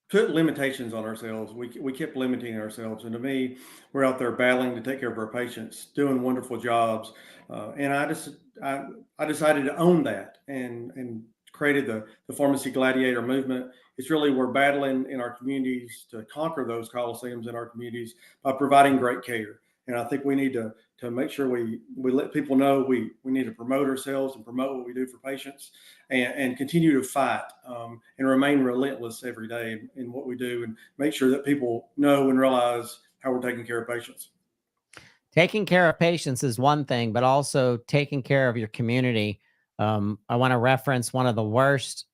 put limitations on ourselves. We kept limiting ourselves, and to me, we're out there battling to take care of our patients, doing wonderful jobs, and I decided to own that and created the Pharmacy Gladiator movement. It's really, we're battling in our communities to conquer those coliseums in our communities by providing great care. And I think we need to make sure we let people know we need to promote ourselves and promote what we do for patients, and continue to fight and remain relentless every day in what we do, and make sure that people know and realize how we're taking care of patients. Taking care of patients is one thing, but also taking care of your community. I want to reference one of the worst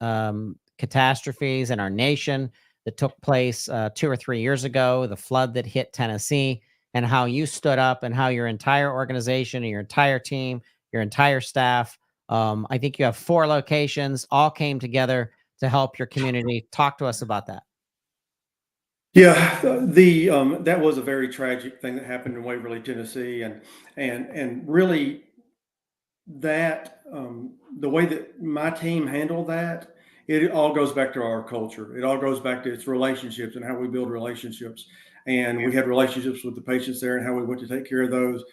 catastrophes in our nation that took place 2 or 3 years ago, the flood that hit Tennessee, and how you stood up and how your entire organization and your entire team, your entire staff, I think you have 4 locations, all came together to help your community. Talk to us about that. Yeah, that was a very tragic thing that happened in Waverly, Tennessee, and really that the way that my team handled that it all goes back to our culture. It all goes back to its relationships and how we build relationships. And we had relationships with the patients there and how we went to take care of those.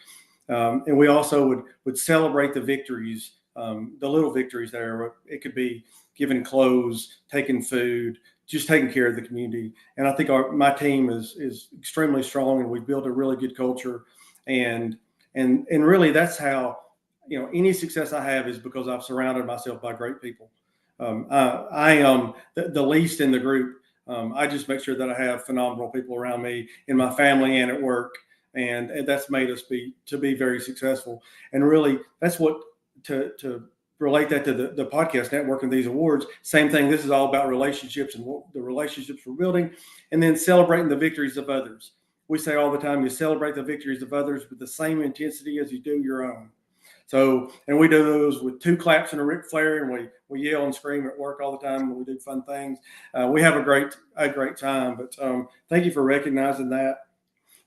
And we also would celebrate the victories, the little victories there. It could be giving clothes, taking food, just taking care of the community. And I think my team is extremely strong, and we've built a really good culture. And really, that's how, any success I have is because I've surrounded myself by great people. I am the least in the group. I just make sure that I have phenomenal people around me in my family and at work. And that's made us be very successful. And really, that's what, to relate that to the podcast network and these awards, same thing. This is all about relationships and the relationships we're building, and then celebrating the victories of others. We say all the time, you celebrate the victories of others with the same intensity as you do your own. So, and we do those with 2 claps and a Ric Flair, and we yell and scream at work all the time, and we do fun things. We have a great time. But thank you for recognizing that.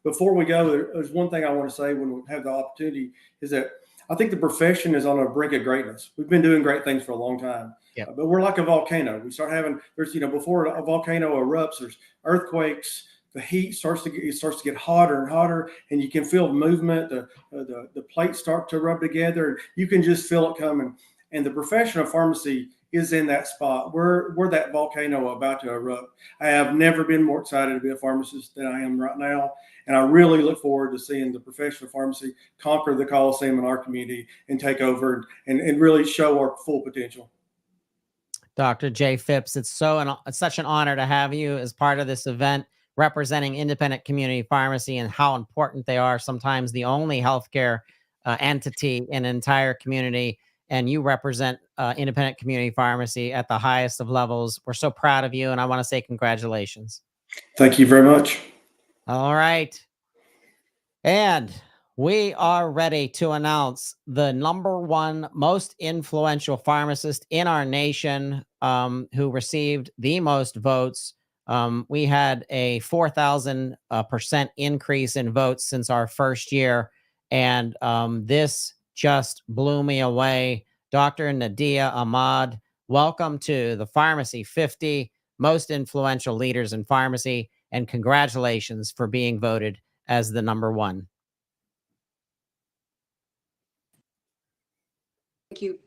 Before we go, there's one thing I want to say when we have the opportunity, is that I think the profession is on a brink of greatness. We've been doing great things for a long time, but we're like a volcano. We start having, before a volcano erupts, there's earthquakes. The heat starts to get hotter and hotter, and you can feel movement. The plates start to rub together, and you can just feel it coming. And the profession of pharmacy is in that spot. We're that volcano about to erupt. I have never been more excited to be a pharmacist than I am right now. And I really look forward to seeing the profession of pharmacy conquer the Coliseum in our community and take over and really show our full potential. Dr. Jay Phipps, it's such an honor to have you as part of this event, representing independent community pharmacy and how important they are, sometimes the only healthcare entity in an entire community. And you represent independent community pharmacy at the highest of levels. We're so proud of you, and I want to say congratulations. Thank you very much. All right. And we are ready to announce the % most influential pharmacist in our nation, who received the most votes. We had a 4,000% increase in votes since our first year. And this just blew me away. Dr. Nadia Ahmad, welcome to the Pharmacy 50 Most Influential Leaders in Pharmacy, and congratulations for being voted as the #1. Thank you.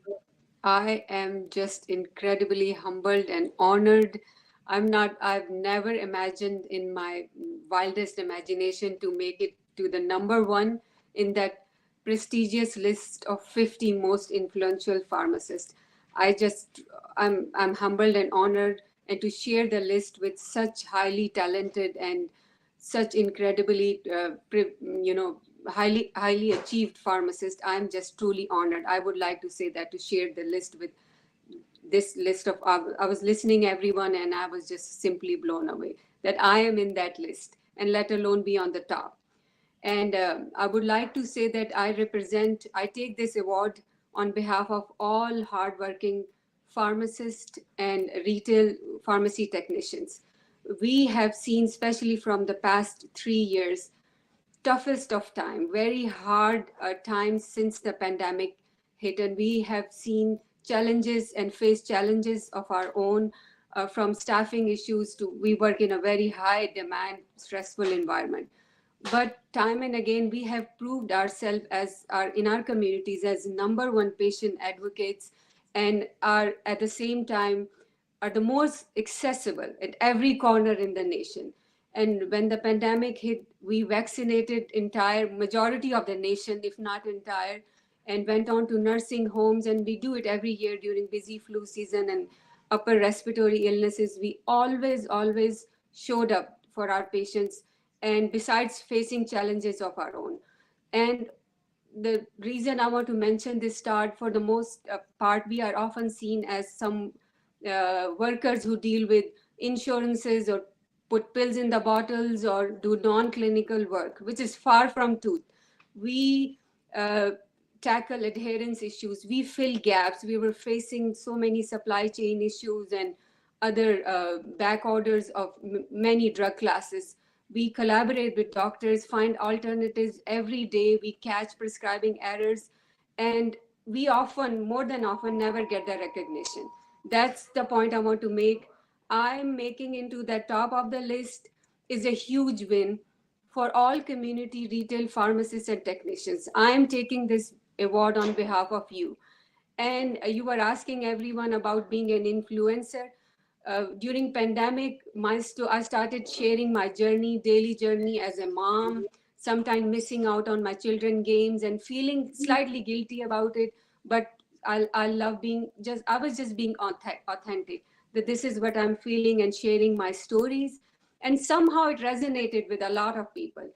I am just incredibly humbled and honored. I've never imagined in my wildest imagination to make it to the #1 in that prestigious list of 50 most influential pharmacists. I'm humbled and honored, and to share the list with such highly talented and such incredibly, highly achieved pharmacists. I'm just truly honored. I would like to say that, to share the list with this list of, I was listening everyone, and I was just simply blown away that I am in that list, and let alone be on the top. And I would like to say that I take this award on behalf of all hardworking pharmacists and retail pharmacy technicians. We have seen, especially from the past 3 years, toughest of time, very hard times since the pandemic hit, and we have seen challenges and faced challenges of our own, from staffing issues to, we work in a very high demand, stressful environment. But time and again, we have proved ourselves in our communities as #1 patient advocates, and are at the same time are the most accessible at every corner in the nation. And when the pandemic hit, we vaccinated entire majority of the nation, if not entire, and went on to nursing homes. And we do it every year during busy flu season and upper respiratory illnesses. We always showed up for our patients, and besides facing challenges of our own. And the reason I want to mention this, start, for the most part, we are often seen as some workers who deal with insurances or put pills in the bottles or do non-clinical work, which is far from truth. We tackle adherence issues. We fill gaps. We were facing so many supply chain issues and other back orders of many drug classes. We collaborate with doctors, find alternatives every day. We catch prescribing errors, and we more than often never get the recognition. That's the point I want to make. I'm making into the top of the list is a huge win for all community retail pharmacists and technicians. I'm taking this award on behalf of you. And you were asking everyone about being an influencer. During pandemic, I started sharing my daily journey as a mom, sometimes missing out on my children games and feeling slightly guilty about it. But I love I was just being authentic, that this is what I'm feeling and sharing my stories. And somehow it resonated with a lot of people.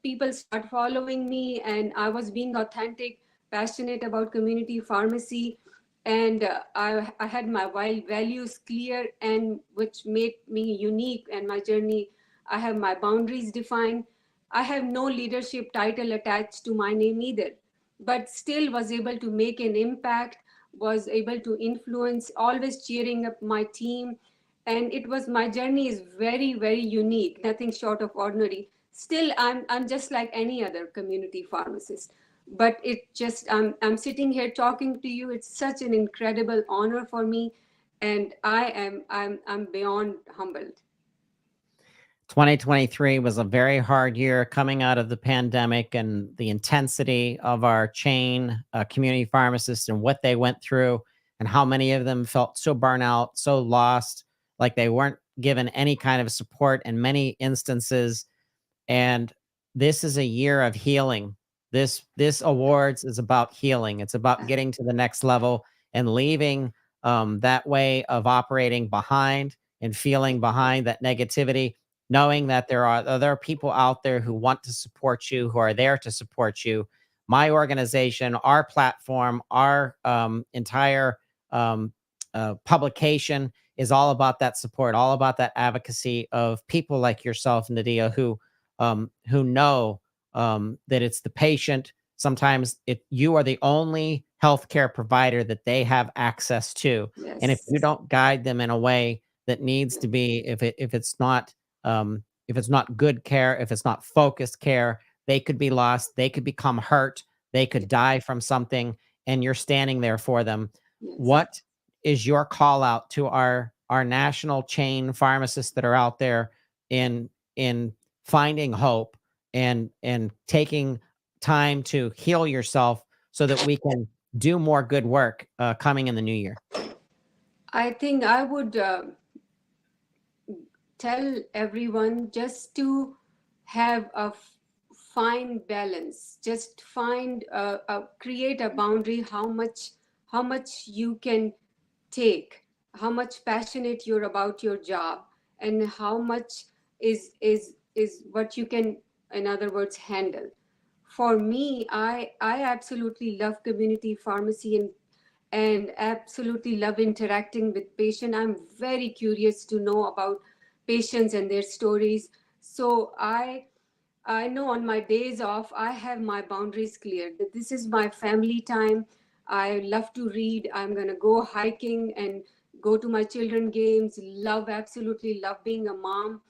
People start following me, and I was being authentic, passionate about community pharmacy. And I had my values clear, and which made me unique and my journey. I have my boundaries defined. I have no leadership title attached to my name either, but still was able to make an impact, was able to influence, always cheering up my team. And it was, my journey is very, very unique, nothing short of ordinary. Still, I'm just like any other community pharmacist. But it just, I'm sitting here talking to you. It's such an incredible honor for me, and I'm beyond humbled. 2023 was a very hard year coming out of the pandemic, and the intensity of our chain community pharmacists and what they went through, and how many of them felt so burnt out, so lost, like they weren't given any kind of support in many instances. And this is a year of healing. This awards is about healing. It's about getting to the next level and leaving that way of operating behind and feeling behind that negativity, knowing that there are other people out there who want to support you, who are there to support you. My organization, our platform, our entire publication is all about that support, all about that advocacy of people like yourself, Nadia, who know that it's the patient. Sometimes you are the only healthcare provider that they have access to. Yes. And if you don't guide them in a way that needs to be, if it's not good care, if it's not focused care, they could be lost, they could become hurt, they could die from something, and you're standing there for them. Yes. What is your call out to our national chain pharmacists that are out there in finding hope and taking time to heal yourself so that we can do more good work coming in the new year? I think I would tell everyone just to have a fine balance, just create a boundary, how much you can take, how much passionate you're about your job, and how much is what you can, in other words, handle. For me, I absolutely love community pharmacy and absolutely love interacting with patients. I'm very curious to know about patients and their stories. So I know on my days off, I have my boundaries clear. That this is my family time. I love to read. I'm going to go hiking and go to my children games. Absolutely love being a mom.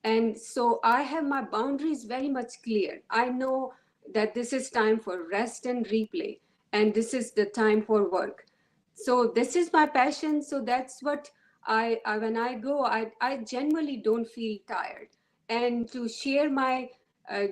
And so I have my boundaries very much clear. I know that this is time for rest and replay, and this is the time for work. So this is my passion. So that's what I when I go, I genuinely don't feel tired. And to share my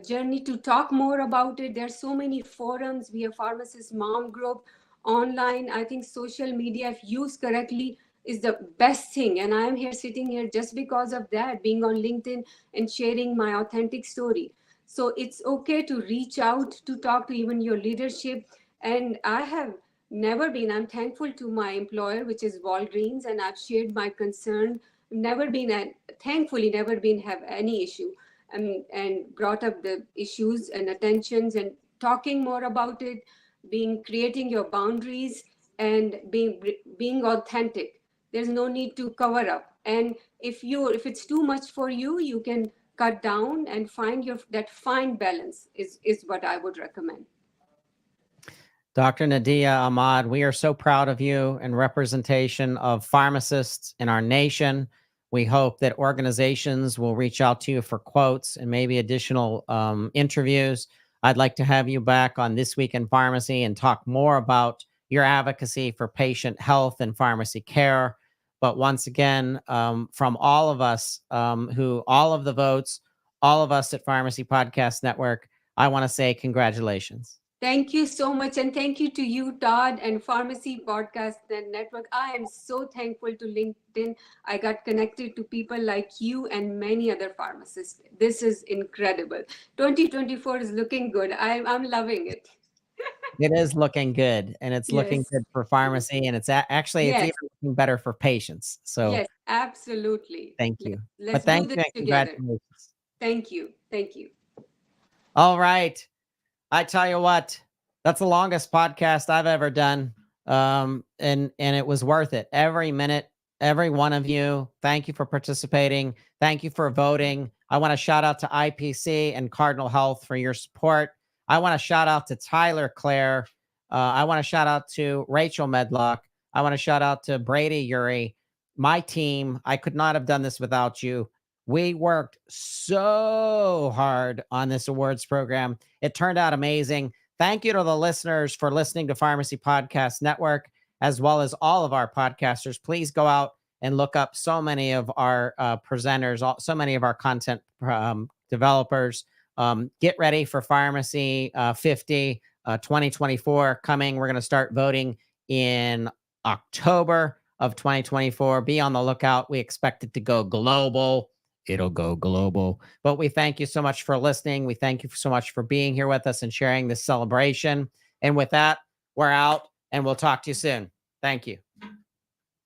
journey, to talk more about it, there's so many forums. We have Pharmacist Mom Group online. I think social media, if used correctly, is the best thing. And I'm here sitting here just because of that, being on LinkedIn and sharing my authentic story. So it's okay to reach out, to talk to even your leadership. And I have never been, I'm thankful to my employer, which is Walgreens, and I've shared my concern. Thankfully never been have any issue, and brought up the issues and attentions and talking more about it, creating your boundaries and being authentic. There's no need to cover up. And if it's too much for you, you can cut down and find that fine balance is what I would recommend. Dr. Nadia Ahmad, we are so proud of you in representation of pharmacists in our nation. We hope that organizations will reach out to you for quotes and maybe additional interviews. I'd like to have you back on This Week in Pharmacy and talk more about your advocacy for patient health and pharmacy care. But once again, from all of us, all of the votes, all of us at Pharmacy Podcast Network, I want to say congratulations. Thank you so much. And thank you to you, Todd, and Pharmacy Podcast Network. I am so thankful to LinkedIn. I got connected to people like you and many other pharmacists. This is incredible. 2024 is looking good. I'm loving it. It is looking good, and it's looking Yes. good for pharmacy, and it's actually it's Yes. even looking better for patients. So Yes, absolutely. thank you. Let's Thank do you this and together. congratulations. Thank you. Thank you. All right. I tell you what, that's the longest podcast I've ever done. And it was worth it. Every minute, every one of you. Thank you for participating. Thank you for voting. I want to shout out to IPC and Cardinal Health for your support. I want to shout out to Tyler Clare. I want to shout out to Rachel Medlock. I want to shout out to Brady Uri, my team. I could not have done this without you. We worked so hard on this awards program. It turned out amazing. Thank you to the listeners for listening to Pharmacy Podcast Network, as well as all of our podcasters. Please go out and look up so many of our presenters, so many of our content developers. Get ready for Pharmacy 50 2024 coming. We're going to start voting in October of 2024. Be on the lookout. We expect it to go global. It'll go global. But we thank you so much for listening. We thank you so much for being here with us and sharing this celebration. And with that, we're out, and we'll talk to you soon. Thank you.